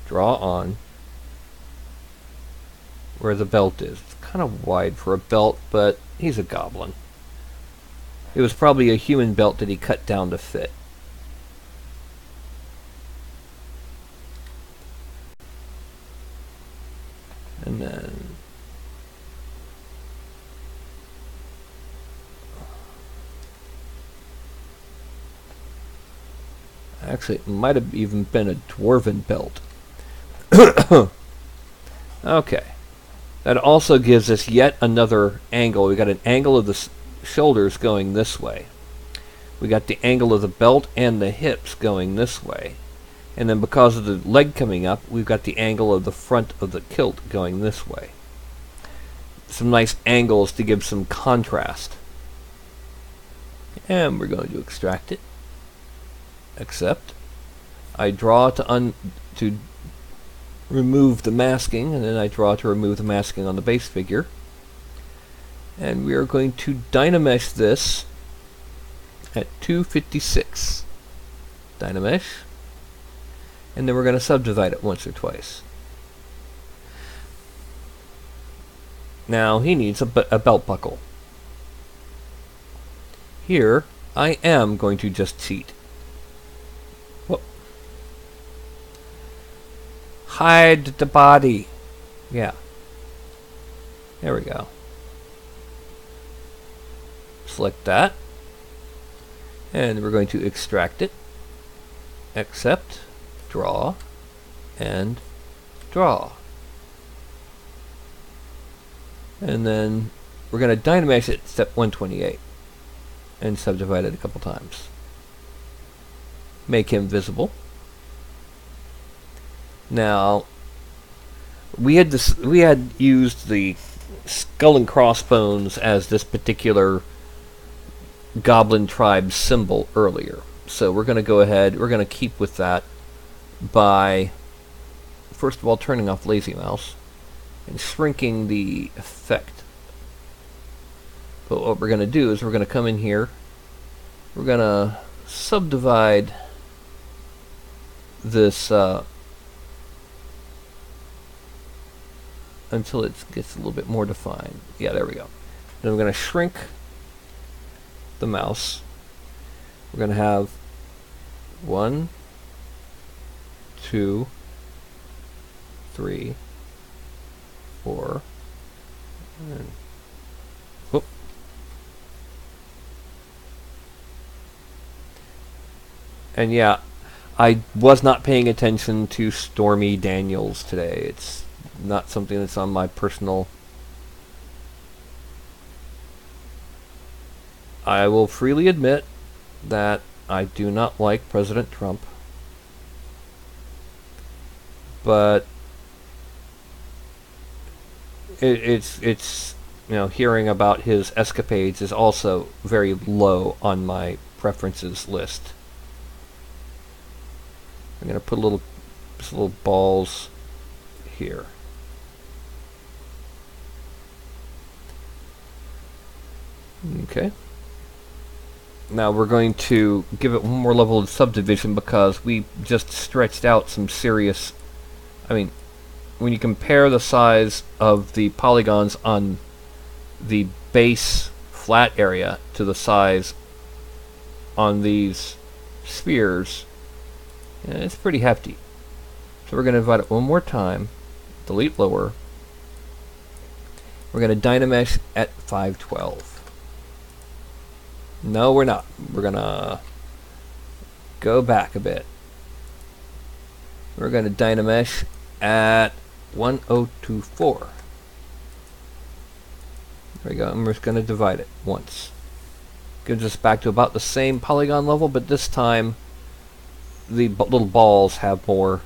draw on where the belt is. It's kind of wide for a belt, but he's a goblin. It was probably a human belt that he cut down to fit. And then actually, it might have even been a dwarven belt. Okay. That also gives us yet another angle. We got an angle of the shoulders going this way. We got the angle of the belt and the hips going this way. And then because of the leg coming up, we've got the angle of the front of the kilt going this way. Some nice angles to give some contrast. And we're going to extract it. Accept. I draw to remove the masking, and then I draw to remove the masking on the base figure. And we are going to Dynamesh this at 256. Dynamesh. And then we're going to subdivide it once or twice. Now he needs a belt buckle. Here, I am going to just cheat. Whoop. Hide the body. Yeah. There we go. Select that. And we're going to extract it. Accept. Draw. And draw. And then we're going to Dynamesh it step 128. And subdivide it a couple times. Make him visible. Now, we had used the skull and crossbones as this particular goblin tribe symbol earlier. So we're going to go ahead, we're going to keep with that by, first of all, turning off Lazy Mouse and shrinking the effect. But what we're going to do is we're going to come in here we're gonna subdivide this until it gets a little bit more defined. Yeah, there we go. Then we're gonna shrink the mouse. We're gonna have 1, 2, 3, 4, and whoop. And yeah, I was not paying attention to Stormy Daniels today. It's not something that's on my personal. I will freely admit that I do not like President Trump, but it's you know, hearing about his escapades is also very low on my preferences list. I'm gonna put just little balls here. Okay. Now we're going to give it one more level of subdivision because we just stretched out some serious. I mean, when you compare the size of the polygons on the base flat area to the size on these spheres, it's pretty hefty. So we're going to divide it one more time, delete lower. We're going to Dynamesh at 512. No, we're not. We're going to go back a bit. We're going to Dynamesh at 1024. There we go. And we're just going to divide it once. Gives us back to about the same polygon level, but this time the little balls have more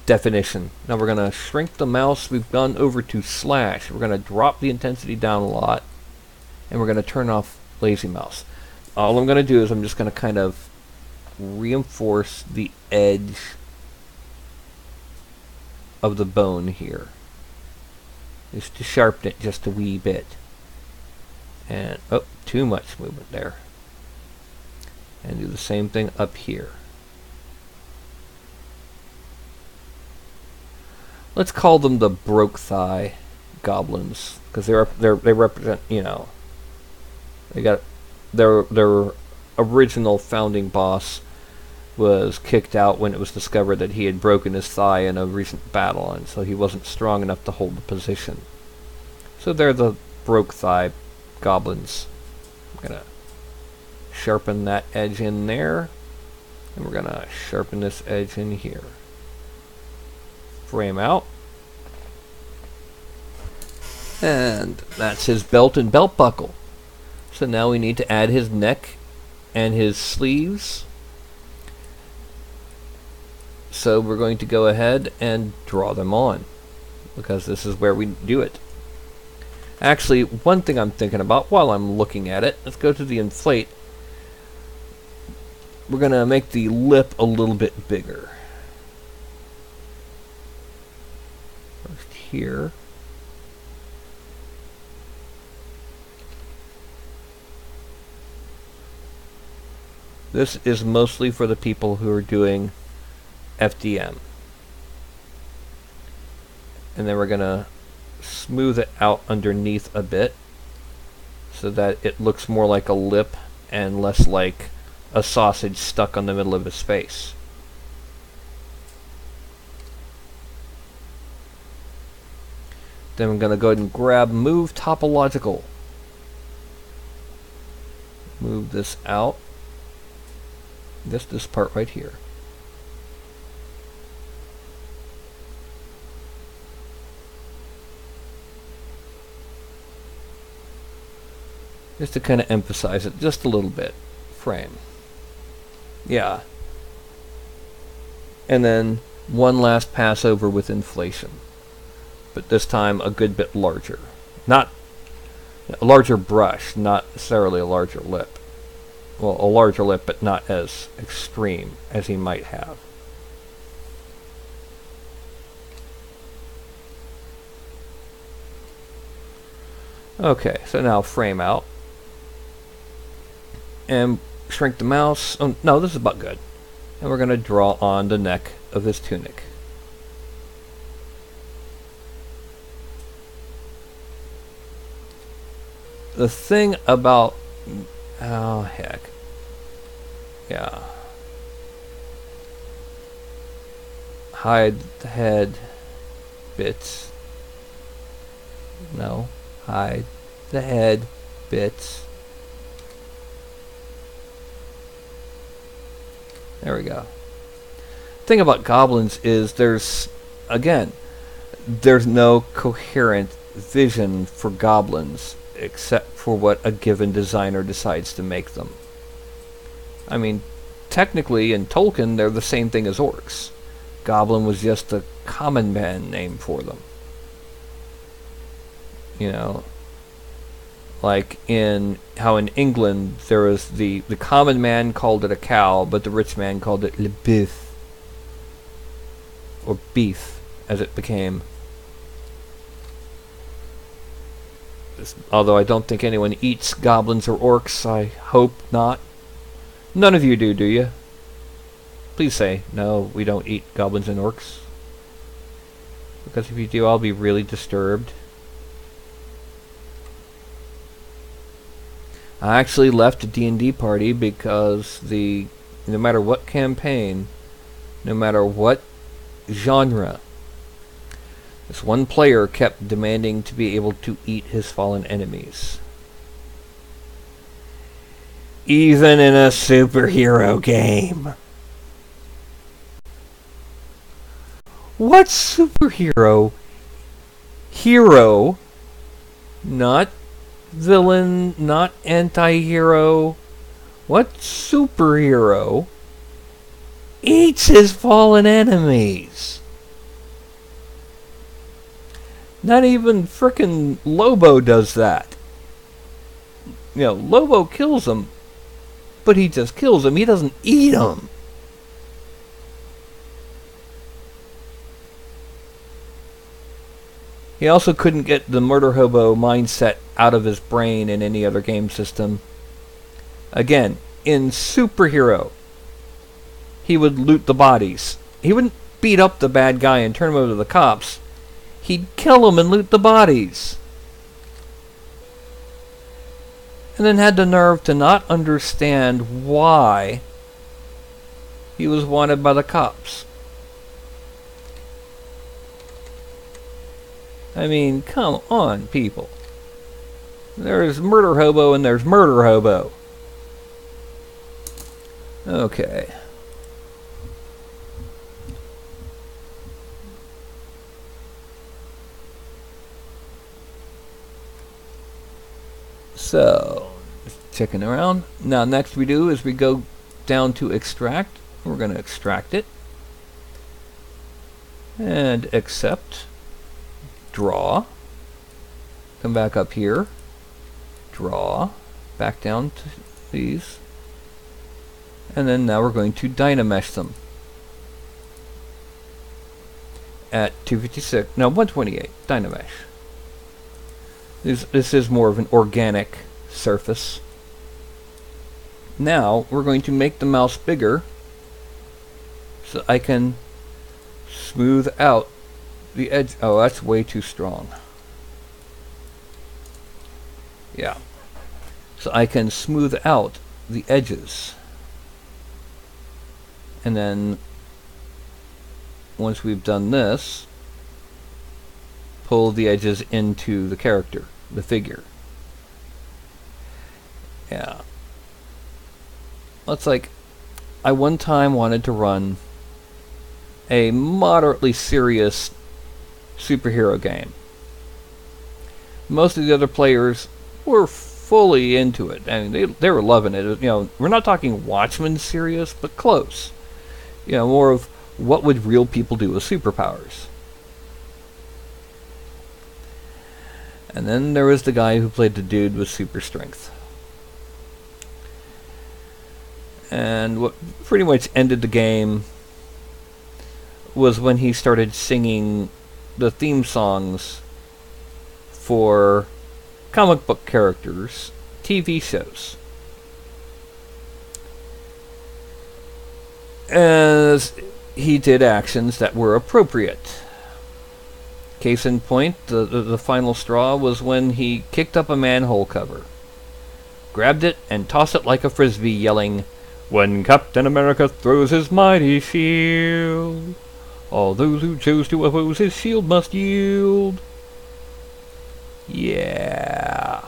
definition. Now we're going to shrink the mouse. We've gone over to slash. We're going to drop the intensity down a lot, and we're going to turn off lazy mouse. All I'm going to do is I'm just going to kind of reinforce the edge of the bone here, just to sharpen it just a wee bit. And oh, too much movement there. And do the same thing up here. Let's call them the broke thigh goblins, because they represent, you know, they got their original founding boss was kicked out when it was discovered that he had broken his thigh in a recent battle, and so he wasn't strong enough to hold the position. So they're the broke thigh goblins. I'm gonna sharpen that edge in there, and we're gonna sharpen this edge in here. Frame out, and that's his belt and belt buckle. So now we need to add his neck and his sleeves. So we're going to go ahead and draw them on, because this is where we do it. Actually, one thing I'm thinking about while I'm looking at it, let's go to the inflate. We're going to make the lip a little bit bigger. First here. This is mostly for the people who are doing FDM. And then we're going to smooth it out underneath a bit so that it looks more like a lip and less like a sausage stuck on the middle of his face. Then I'm going to go ahead and grab Move Topological. Move this out. This part right here. Just to kind of emphasize it just a little bit. Frame. Yeah. And then one last pass over with inflation. But this time a good bit larger. Not a larger brush, not necessarily a larger lip. Well, a larger lip, but not as extreme as he might have. Okay, so now frame out. And shrink the mouse. Oh, no, this is about good. And we're going to draw on the neck of his tunic. The thing about... Oh, heck. Yeah. Hide the head bits. No. Hide the head bits. There we go. Thing about goblins is there's no coherent vision for goblins except for what a given designer decides to make them. I mean, technically in Tolkien they're the same thing as orcs. Goblin was just a common man name for them. You know, like in England there was the common man called it a cow, but the rich man called it le bœuf, or beef as it became. Although I don't think anyone eats goblins or orcs, I hope not. None of you do you? Please say, no, we don't eat goblins and orcs. Because if you do, I'll be really disturbed. I actually left a D&D party because no matter what campaign, no matter what genre, this one player kept demanding to be able to eat his fallen enemies. Even in a superhero game. What superhero? Hero, not villain, not anti-hero. What superhero eats his fallen enemies? Not even frickin' Lobo does that. You know, Lobo kills them, but he just kills them. He doesn't eat them. He also couldn't get the murder hobo mindset out of his brain in any other game system. Again, in Superhero, he would loot the bodies. He wouldn't beat up the bad guy and turn him over to the cops. He'd kill him and loot the bodies. And then had the nerve to not understand why he was wanted by the cops. I mean, come on, people. There's murder hobo and there's murder hobo. Okay. So, checking around. Now, next we do is we go down to extract. We're going to extract it. And accept. Draw. Come back up here. Draw. Back down to these. And then now we're going to Dynamesh them. At 256. No, 128. Dynamesh. This is more of an organic surface. Now we're going to make the mouse bigger so I can smooth out the edge. Oh, that's way too strong. Yeah. So I can smooth out the edges. And then once we've done this, pull the edges into the character, the figure. Yeah. It's like, I one time wanted to run a moderately serious superhero game. Most of the other players were fully into it. I mean, they were loving it. You know, we're not talking Watchmen serious, but close. You know, more of what would real people do with superpowers. And then there was the guy who played the dude with super strength. And what pretty much ended the game was when he started singing the theme songs for comic book characters, TV shows. As he did actions that were appropriate. Case in point, the final straw was when he kicked up a manhole cover, grabbed it, and tossed it like a frisbee, yelling, "When Captain America throws his mighty shield, all those who chose to oppose his shield must yield." Yeah.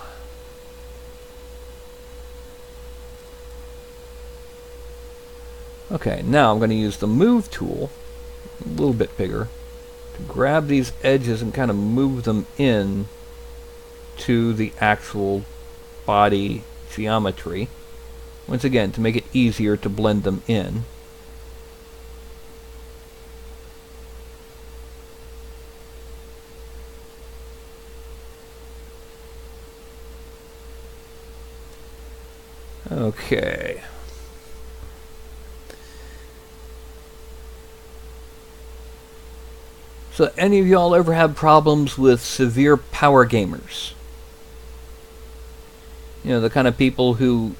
Okay, now I'm going to use the move tool, a little bit bigger, to grab these edges and kind of move them in to the actual body geometry. Once again, to make it easier to blend them in. Okay. So any of y'all ever have problems with severe power gamers? You know, the kind of people who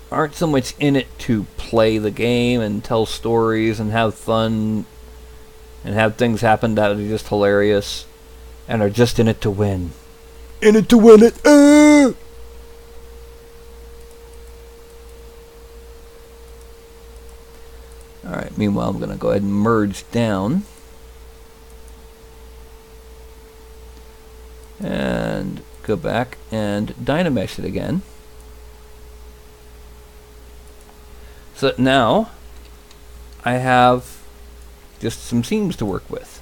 aren't so much in it to play the game and tell stories and have fun and have things happen that are just hilarious, and are just in it to win. In it to win it. Alright, meanwhile I'm going to go ahead and merge down. And go back and Dynamesh it again. So now I have just some seams to work with.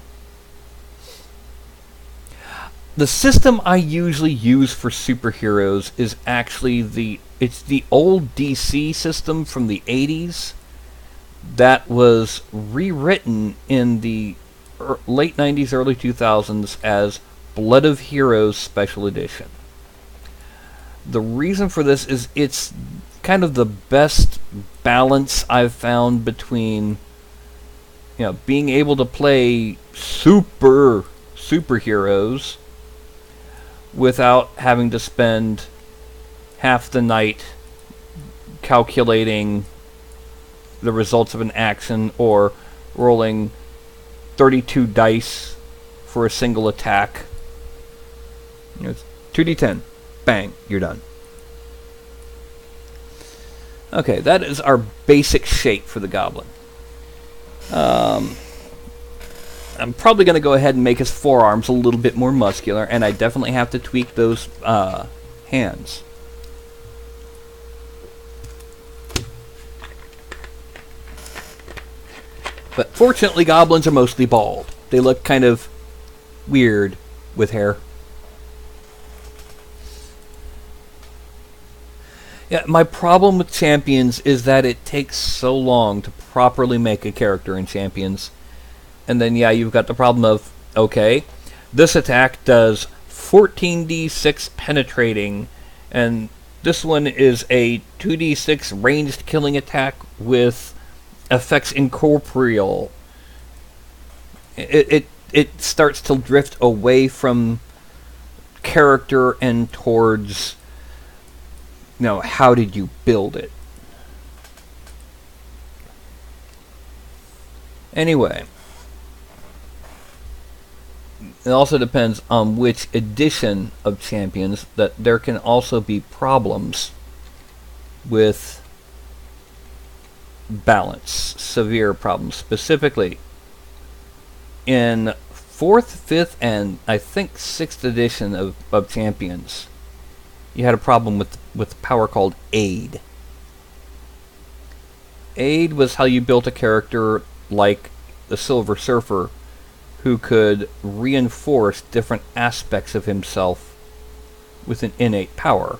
The system I usually use for superheroes is actually the old DC system from the 80s that was rewritten in the late 90s, early 2000s as Blood of Heroes Special Edition. The reason for this is it's kind of the best balance I've found between, you know, being able to play superheroes without having to spend half the night calculating the results of an action or rolling 32 dice for a single attack. You know, it's 2d10. Bang, you're done. Okay, that is our basic shape for the Goblin. I'm probably going to go ahead and make his forearms a little bit more muscular, and I definitely have to tweak those hands. But fortunately, goblins are mostly bald. They look kind of weird with hair. Yeah, my problem with Champions is that it takes so long to properly make a character in Champions. And then, yeah, you've got the problem of, okay, this attack does 14d6 penetrating, and this one is a 2d6 ranged killing attack with effects incorporeal. It starts to drift away from character and towards, you know, how did you build it? Anyway, it also depends on which edition of Champions, that there can also be problems with balance, severe problems. Specifically, in 4th, 5th, and I think 6th edition of Champions, you had a problem with power called Aid. Aid was how you built a character like the Silver Surfer, who could reinforce different aspects of himself with an innate power.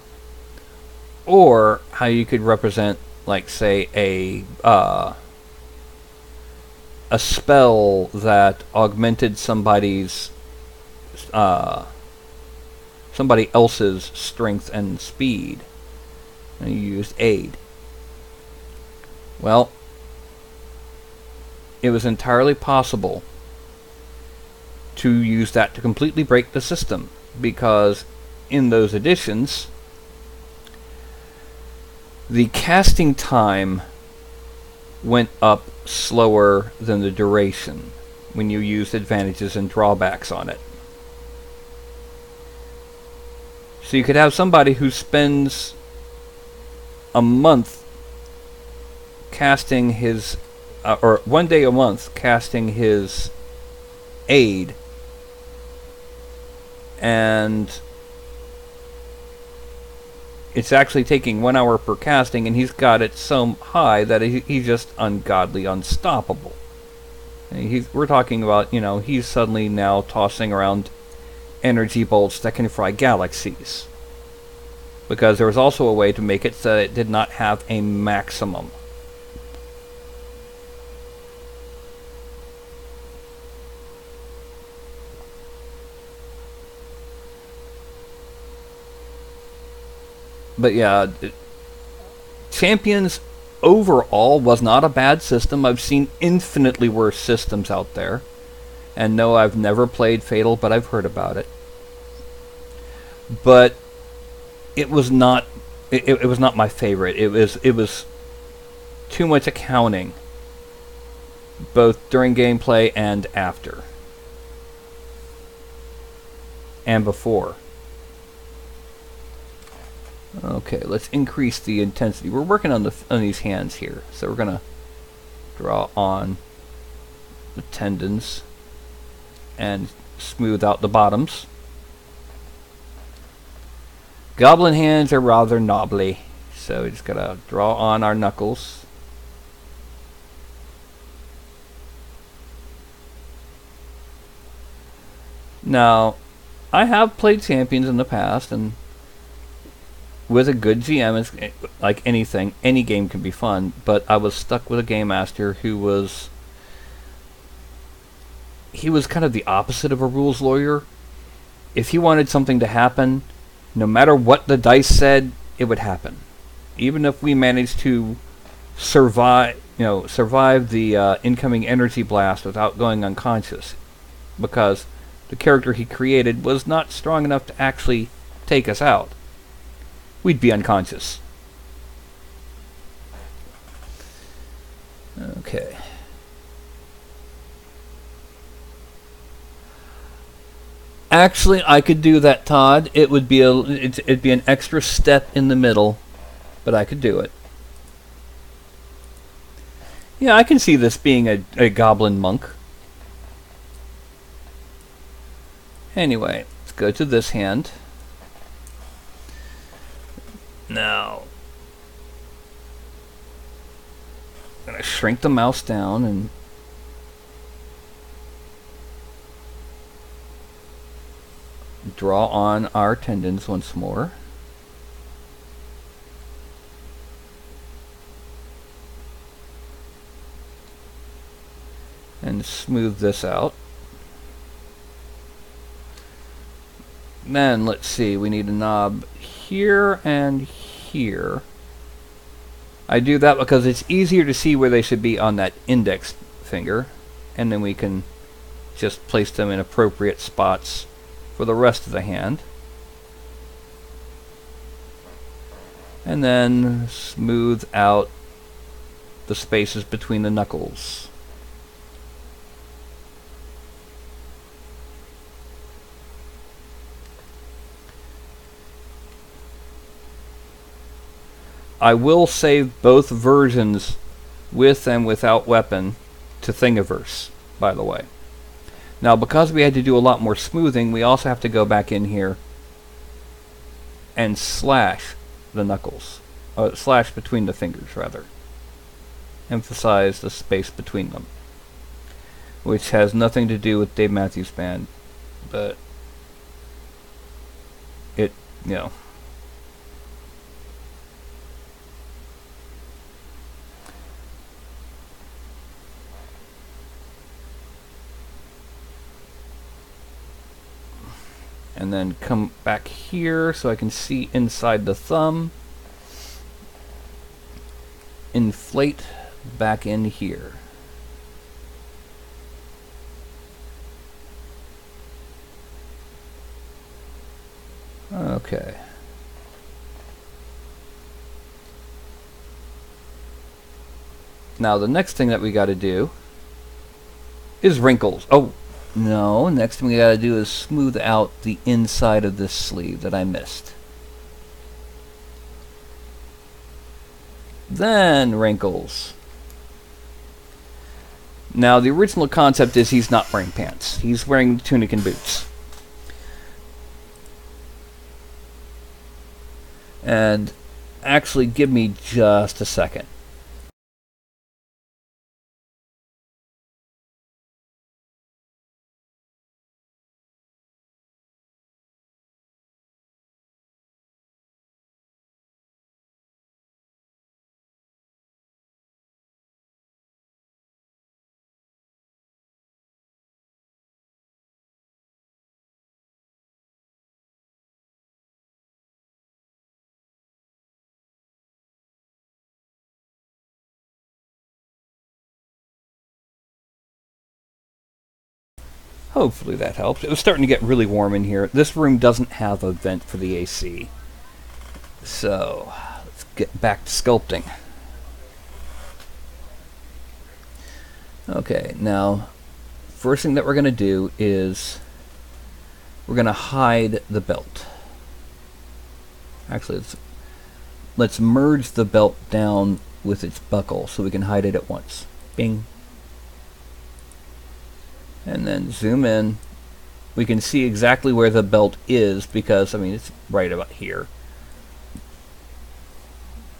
Or how you could represent, like, say, a spell that augmented somebody else's strength and speed, and you used Aid. Well, it was entirely possible to use that to completely break the system, because in those editions, the casting time went up slower than the duration when you used advantages and drawbacks on it. So you could have somebody who spends a month casting his, or 1 day a month casting his aid, and it's actually taking 1 hour per casting, and he's got it so high that he's just ungodly unstoppable. And we're talking about, you know, he's suddenly now tossing around energy bolts that can fry galaxies. Because there was also a way to make it so that it did not have a maximum. But yeah, Champions overall was not a bad system. I've seen infinitely worse systems out there. And no, I've never played Fatal, but I've heard about it. But it was not it was not my favorite. It was too much accounting, both during gameplay and after. And before. Okay, let's increase the intensity. We're working on these hands here, so we're gonna draw on the tendons and smooth out the bottoms. Goblin hands are rather knobbly, so we just gotta draw on our knuckles. Now, I have played Champions in the past, and with a good GM, it's like anything, any game can be fun, but I was stuck with a game master who was... he was kind of the opposite of a rules lawyer. If he wanted something to happen, no matter what the dice said, it would happen. Even if we managed to survive the incoming energy blast without going unconscious, because the character he created was not strong enough to actually take us out, we'd be unconscious. Okay. Actually, I could do that, Todd. It would be it'd be an extra step in the middle, but I could do it. Yeah, I can see this being a goblin monk. Anyway, let's go to this hand. Now, I'm going to shrink the mouse down and draw on our tendons once more. And smooth this out. Then, let's see, we need a knob here and here. I do that because it's easier to see where they should be on that index finger, and then we can just place them in appropriate spots for the rest of the hand. And then smooth out the spaces between the knuckles. I will save both versions with and without weapon to Thingiverse, by the way. Now, because we had to do a lot more smoothing, we also have to go back in here and slash the knuckles. Slash between the fingers, rather. Emphasize the space between them. Which has nothing to do with Dave Matthews Band, but it, you know. And then come back here so I can see inside the thumb. Inflate back in here. Okay. Now the next thing that we got to do is wrinkles. Oh, no. Next thing we got to do is smooth out the inside of this sleeve that I missed. Then wrinkles. Now the original concept is he's not wearing pants. He's wearing tunic and boots. And actually, give me just a second. Hopefully that helps. It was starting to get really warm in here. This room doesn't have a vent for the AC. So, let's get back to sculpting. Okay, now, first thing that we're going to do is we're going to hide the belt. Actually, let's merge the belt down with its buckle so we can hide it at once. Bing. And then zoom in. We can see exactly where the belt is because, I mean, it's right about here.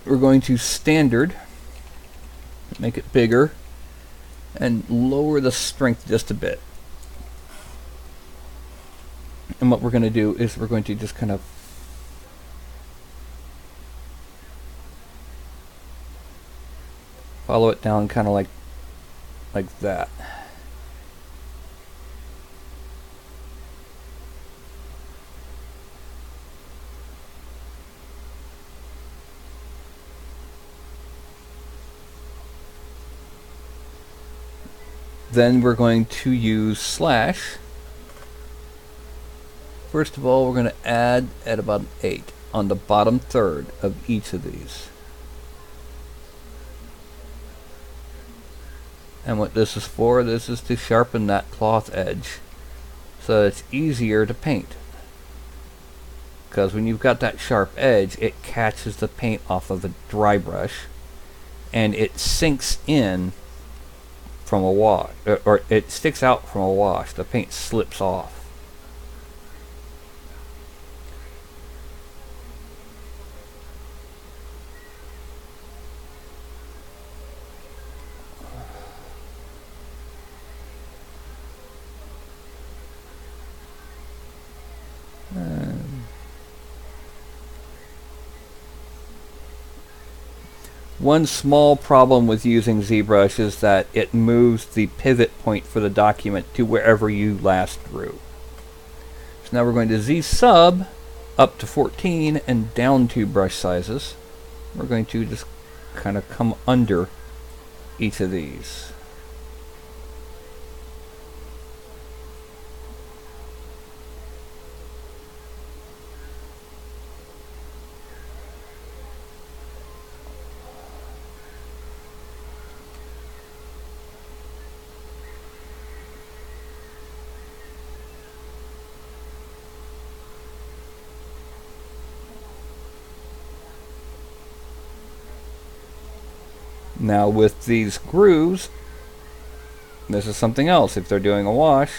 We're going to standard, make it bigger, and lower the strength just a bit. And what we're going to do is we're going to just kind of follow it down kind of like that. Then we're going to use slash. First of all, we're going to add at about an 8 on the bottom third of each of these. And what this is for, this is to sharpen that cloth edge so that it's easier to paint. Because when you've got that sharp edge, it catches the paint off of a dry brush and it sinks in from a wash, or it sticks out from a wash. The paint slips off. One small problem with using ZBrush is that it moves the pivot point for the document to wherever you last drew. So now we're going to Z sub up to 14 and down 2 brush sizes. We're going to just kind of come under each of these. Now with these grooves, this is something else. If they're doing a wash,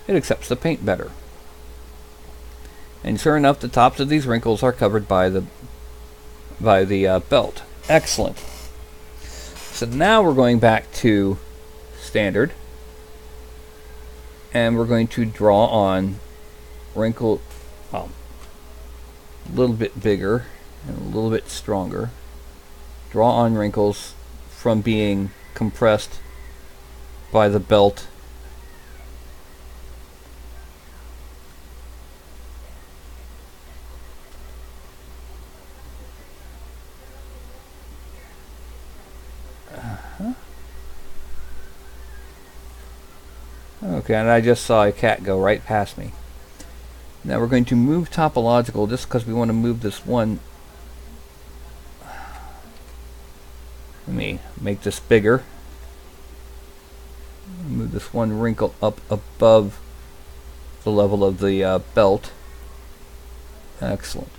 it accepts the paint better. And sure enough, the tops of these wrinkles are covered by the belt. Excellent. So now we're going back to standard, and we're going to draw on wrinkle, well, a little bit bigger and a little bit stronger. Draw on wrinkles from being compressed by the belt. Okay, and I just saw a cat go right past me. Now we're going to move topological just because we want to move this one. Let me make this bigger. Move this one wrinkle up above the level of the belt. Excellent.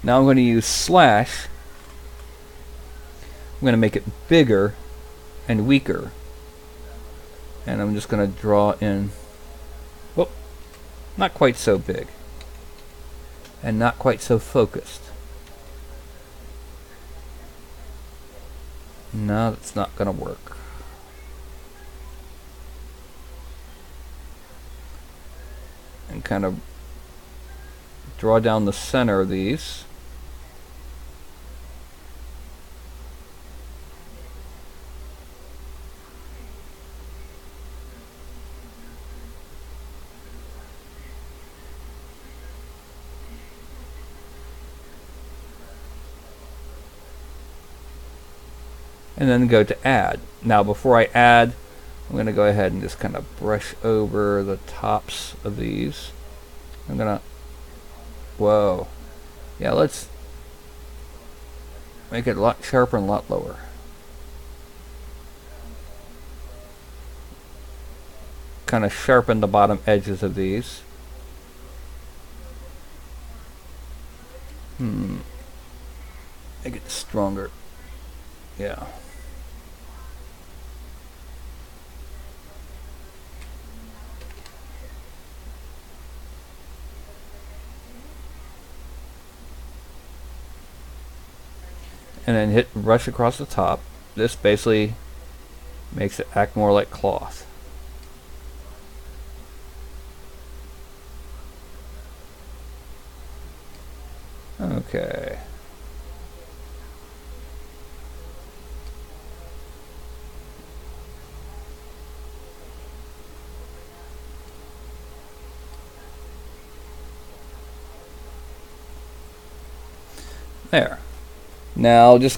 Now I'm going to use slash. I'm going to make it bigger and weaker. And I'm just going to draw in, whoop, not quite so big. And not quite so focused. No, that's not going to work. And kind of draw down the center of these. And then go to add. Now before I add, I'm going to go ahead and just kind of brush over the tops of these. I'm going to, whoa. Yeah, let's make it a lot sharper and a lot lower. Kind of sharpen the bottom edges of these. Make it stronger. Yeah. And then hit brush across the top. This basically makes it act more like cloth. Okay. There. Now we're just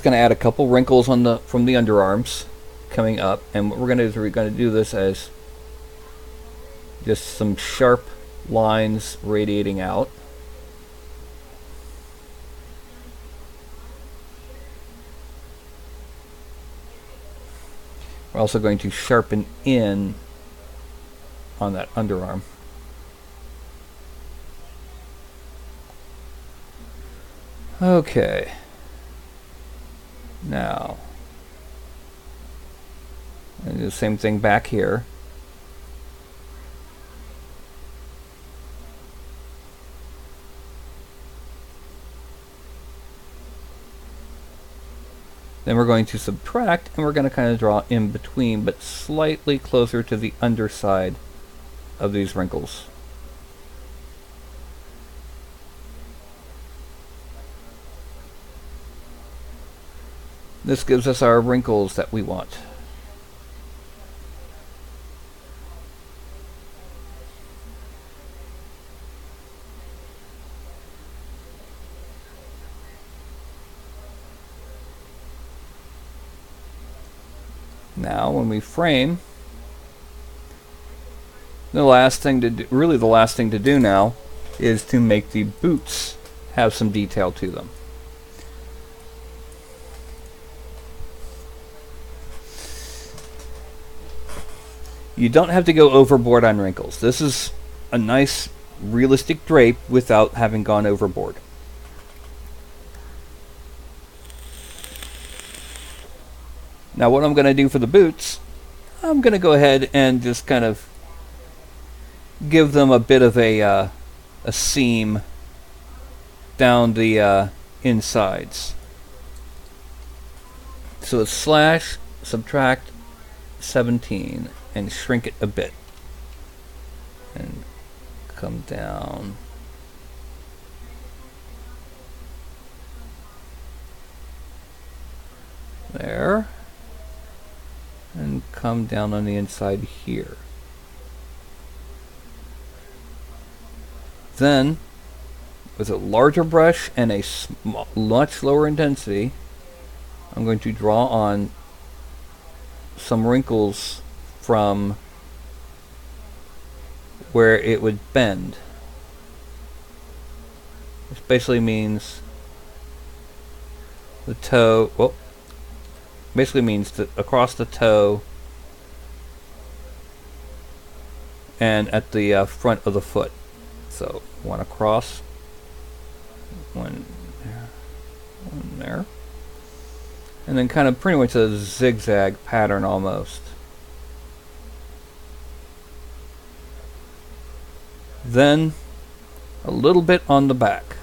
gonna add a couple wrinkles on from the underarms coming up, and what we're gonna do is we're gonna do this as just some sharp lines radiating out. We're also going to sharpen in on that underarm. Okay. Now, and do the same thing back here. Then we're going to subtract, and we're going to kind of draw in between, but slightly closer to the underside of these wrinkles. This gives us our wrinkles that we want. Now, when we frame, the last thing to do, really the last thing to do now, is to make the boots have some detail to them. You don't have to go overboard on wrinkles. This is a nice, realistic drape without having gone overboard. Now what I'm going to do for the boots, I'm going to go ahead and just kind of give them a bit of a seam down the insides. So it's slash, subtract 17, and shrink it a bit. And come down. There. And come down on the inside here. Then, with a larger brush and a much lower intensity, I'm going to draw on some wrinkles from where it would bend. Which basically means the toe, well, basically means that across the toe and at the front of the foot. So one across, one there, and then kind of pretty much a zigzag pattern almost. Then a little bit on the back.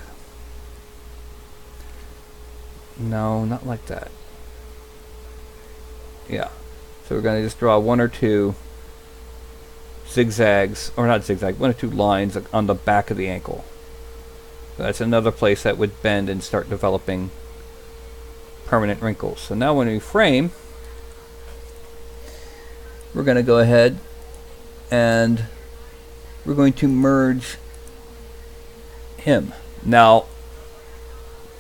No, not like that. Yeah. So we're going to just draw one or two zigzags, or not zigzag, one or two lines on the back of the ankle. So that's another place that would bend and start developing permanent wrinkles. So now when we frame, we're going to go ahead and we're going to merge him. Now,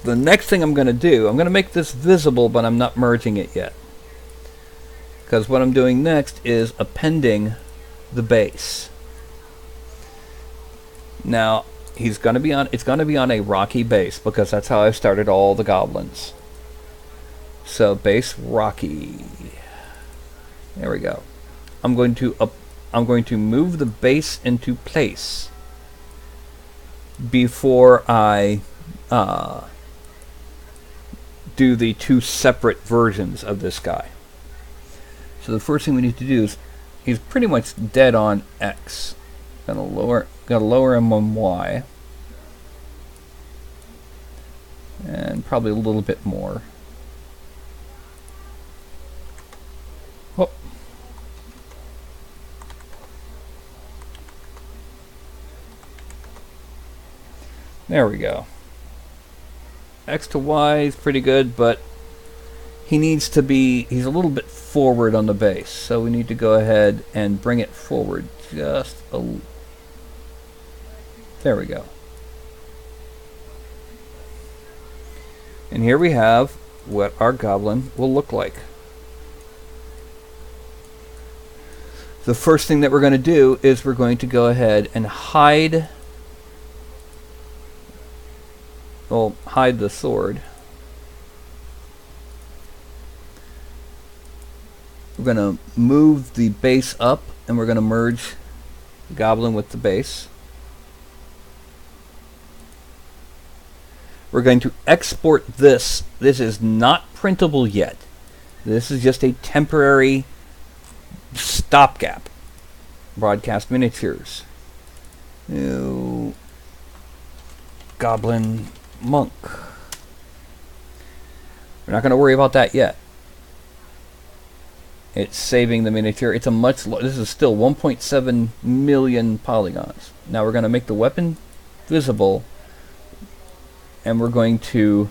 the next thing I'm going to do, I'm going to make this visible, but I'm not merging it yet. Because what I'm doing next is appending the base. Now, it's going to be on a rocky base, because that's how I started all the goblins. So, base rocky. There we go. I'm going to move the base into place before I do the two separate versions of this guy. So the first thing we need to do is, he's pretty much dead on X. Gotta lower him on Y, and probably a little bit more. Oh. There we go. X to Y is pretty good, but he needs to be, he's a little bit forward on the base, so we need to go ahead and bring it forward just a little. There we go. And here we have what our goblin will look like. The first thing that we're going to do is we're going to go ahead and hide the sword. We're going to move the base up, and we're going to merge the goblin with the base. We're going to export this. This is not printable yet. This is just a temporary stopgap. Broadcast miniatures. New goblin monk. We're not going to worry about that yet. It's saving the miniature. It's a much this is still 1.7 million polygons. Now we're going to make the weapon visible, and we're going to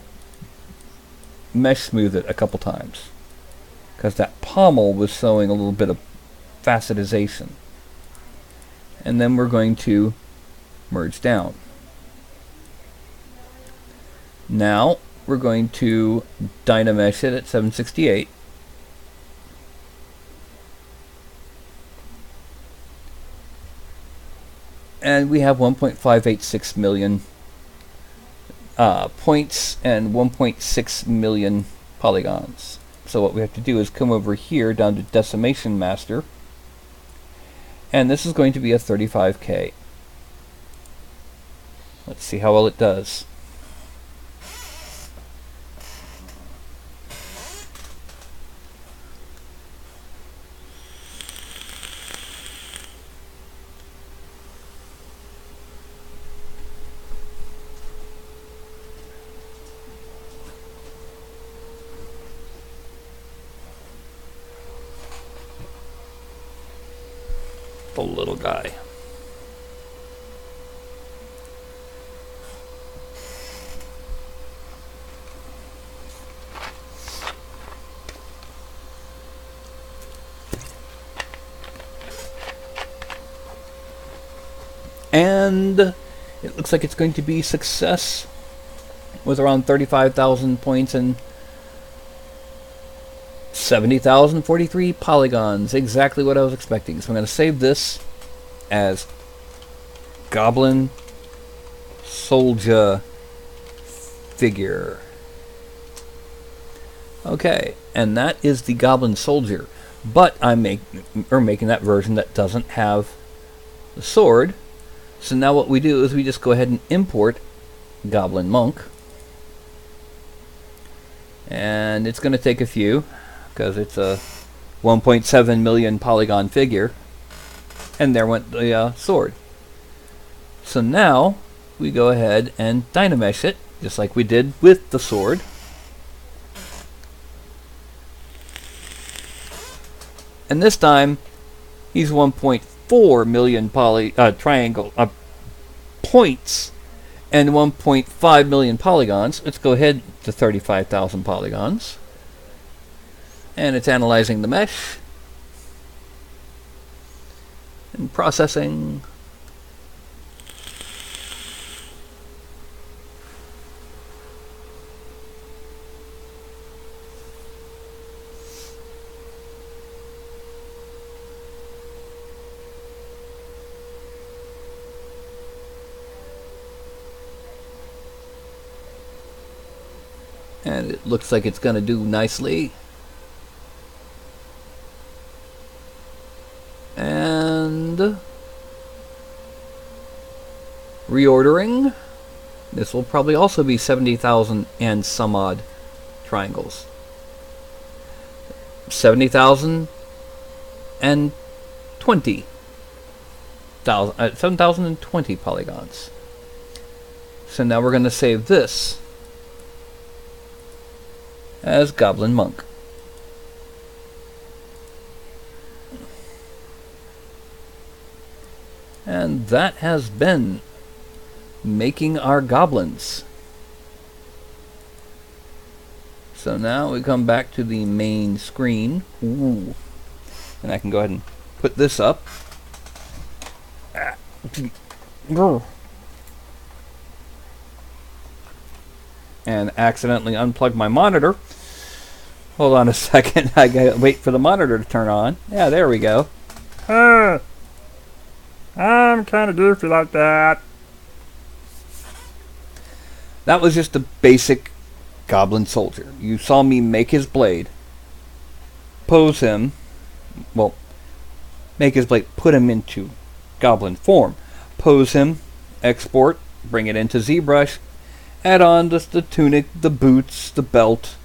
mesh smooth it a couple times, because that pommel was showing a little bit of facetization. And then we're going to merge down. Now we're going to dynamesh it at 768. And we have 1.586 million points and 1.6 million polygons. So what we have to do is come over here down to Decimation Master, and this is going to be a 35K. Let's see how well it does. The little guy. And it looks like it's going to be success with around 35,000 points and 70,043 polygons. Exactly what I was expecting. So I'm going to save this as Goblin Soldier figure. Okay, and that is the Goblin Soldier. But I'm making that version that doesn't have the sword. So now what we do is we just go ahead and import Goblin Monk. And it's going to take a few, because it's a 1.7 million polygon figure. And there went the sword. So now we go ahead and Dynamesh it, just like we did with the sword. And this time, he's 1.4 million triangle points and 1.5 million polygons. Let's go ahead to 35,000 polygons. And it's analyzing the mesh. And processing. And it looks like it's going to do nicely. And reordering. This will probably also be 70,000 and some odd triangles. 70,000 and 20,000, 7,020 polygons. So now we're going to save this as Goblin Monk. And that has been making our goblins. So now we come back to the main screen. Ooh. And I can go ahead and put this up. And accidentally unplug my monitor. Hold on a second. I gotta wait for the monitor to turn on. Yeah, there we go. I'm kind of goofy like that. That was just a basic Goblin Soldier. You saw me make his blade, pose him, well, make his blade, put him into Goblin form, pose him, export, bring it into ZBrush, add on just the tunic, the boots, the belt,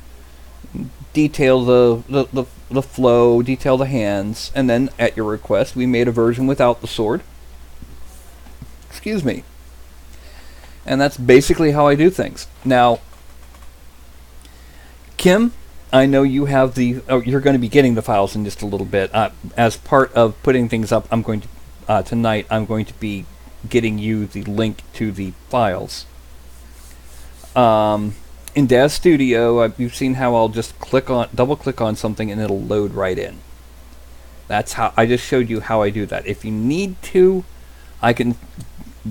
detail the flow, detail the hands, and then at your request we made a version without the sword. Excuse me. And that's basically how I do things. Now, Kim, I know you have you're going to be getting the files in just a little bit. As part of putting things up, I'm going to tonight I'm going to be getting you the link to the files. In Daz Studio, you've seen how I'll just double click on something and it'll load right in. That's how I just showed you how I do that. If you need to, I can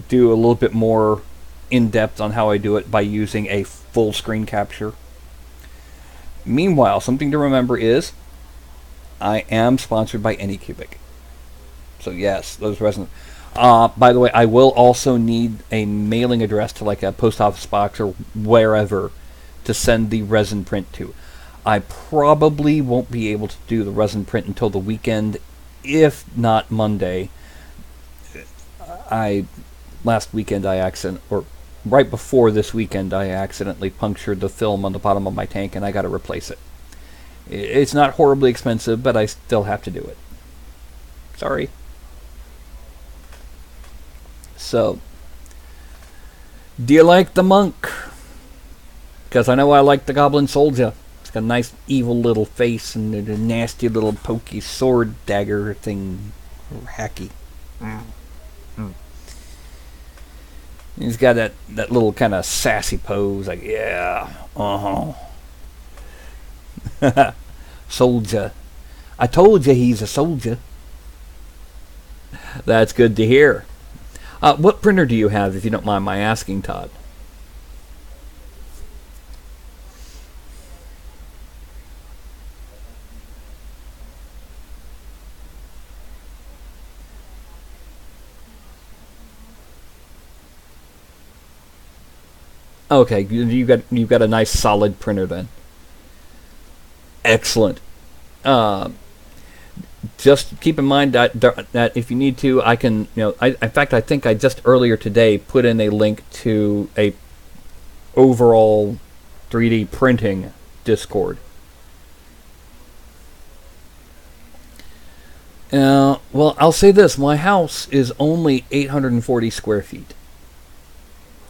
do a little bit more in-depth on how I do it by using a full screen capture. Meanwhile, something to remember is I am sponsored by Anycubic. So yes, those resin. By the way, I will also need a mailing address to like a post office box or wherever to send the resin print to. I probably won't be able to do the resin print until the weekend, if not Monday. Last weekend or right before this weekend, I accidentally punctured the film on the bottom of my tank and I got to replace it. It's not horribly expensive, but I still have to do it. Sorry. So, do you like the monk? Because I know I like the Goblin Soldier. It's got a nice evil little face and a nasty little pokey sword dagger thing. Hacky. He's got that little kind of sassy pose, like, yeah, soldier. I told you he's a soldier. That's good to hear. What printer do you have, if you don't mind my asking, Todd? Okay, you've got a nice solid printer then. Excellent. Um, just keep in mind that if you need to, I can, in fact, I think I just earlier today put in a link to a overall 3D printing Discord. Well, I'll say this: my house is only 840 square feet,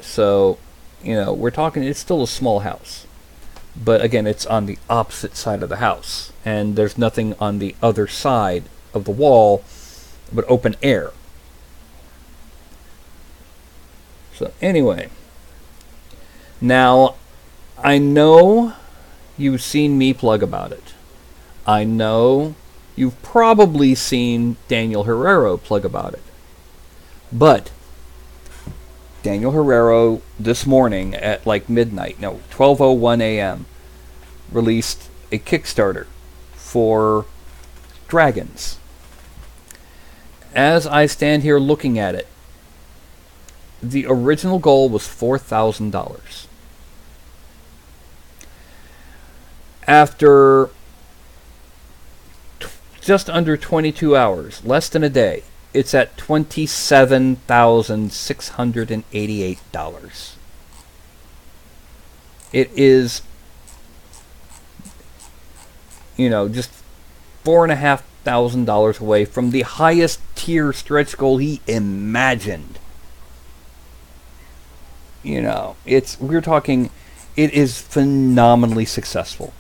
so we're talking. It's still a small house, but again, it's on the opposite side of the house, and there's nothing on the other side of the wall but open air. So anyway, now I know you've seen me plug about it. I know you've probably seen Daniel Herrero plug about it. But Daniel Herrero this morning at like midnight, 12:01 a.m., released a Kickstarter for dragons. As I stand here looking at it, the original goal was $4,000. After just under 22 hours, less than a day, it's at $27,688. It is, just $4,500 away from the highest tier stretch goal he imagined. We're talking, it is phenomenally successful.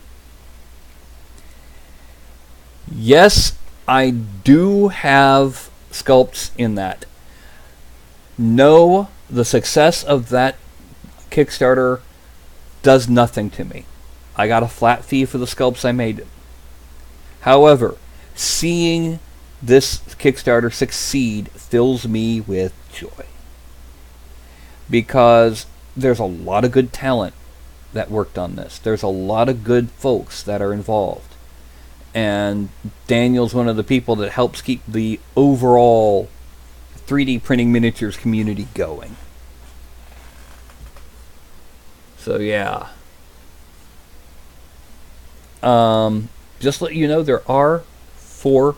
Yes, I do have sculpts in that. No, the success of that Kickstarter does nothing to me. I got a flat fee for the sculpts I made. However, seeing this Kickstarter succeed fills me with joy. Because there's a lot of good talent that worked on this. There's a lot of good folks that are involved. And Daniel's one of the people that helps keep the overall 3D printing miniatures community going. So yeah. Just to let you know, there are 4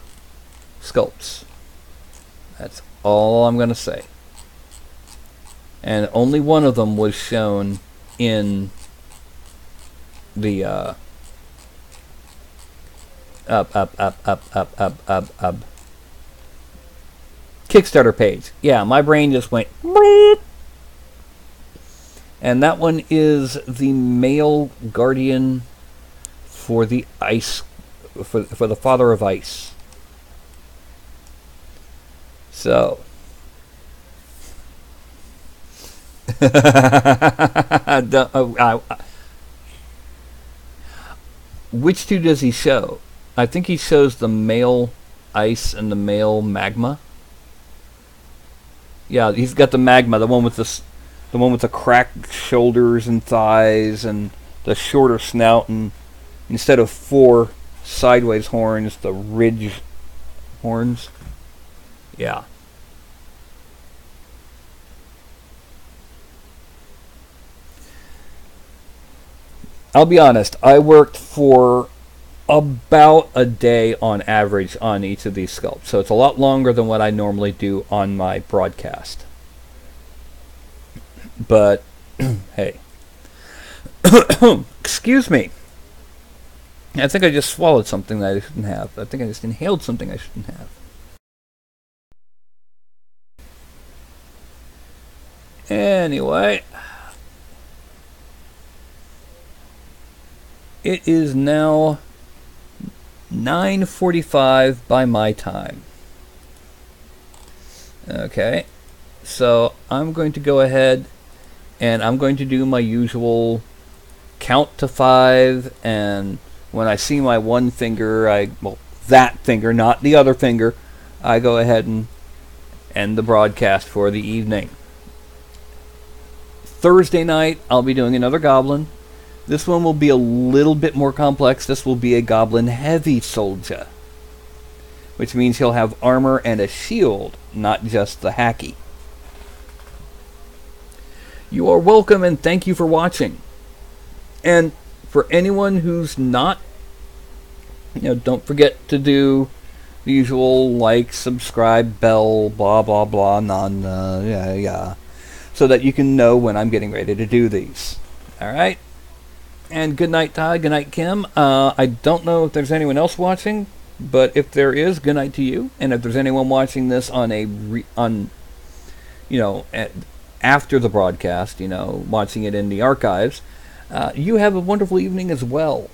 sculpts. That's all I'm going to say. And only one of them was shown in the Kickstarter page. Yeah, my brain just went bleep. And that one is the male guardian for the ice, for the father of ice. So which two does he show? I think he shows the male ice and the male magma. Yeah, he's got the magma, the one with the cracked shoulders and thighs and the shorter snout, and instead of 4 sideways horns, the ridge horns. Yeah. I'll be honest, I worked for about a day on average on each of these sculpts, so it's a lot longer than what I normally do on my broadcast. But, hey. Excuse me. I think I just swallowed something that I shouldn't have. I think I just inhaled something I shouldn't have. Anyway. It is now 9:45 by my time. Okay, so I'm going to go ahead and I'm going to do my usual count to 5, and when I see my one finger, that finger, not the other finger, I go ahead and end the broadcast for the evening. Thursday night, I'll be doing another Goblin. This one will be a little bit more complex. This will be a Goblin heavy soldier, which means he'll have armor and a shield, not just the hacky. You are welcome, and thank you for watching. And for anyone who's not, don't forget to do the usual like, subscribe, bell, blah, blah, blah, yeah. So that you can know when I'm getting ready to do these. Alright? And good night, Todd. Good night, Kim. I don't know if there's anyone else watching, but if there is, good night to you. And if there's anyone watching this after the broadcast, watching it in the archives, you have a wonderful evening as well.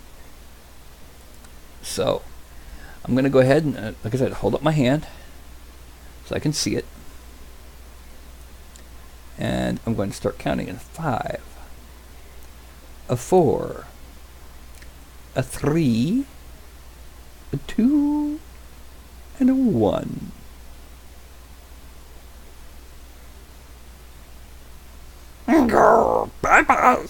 So, I'm going to go ahead and, like I said, hold up my hand so I can see it. And I'm going to start counting in 5, a 4, a 3, a 2, and a 1. Bye-bye.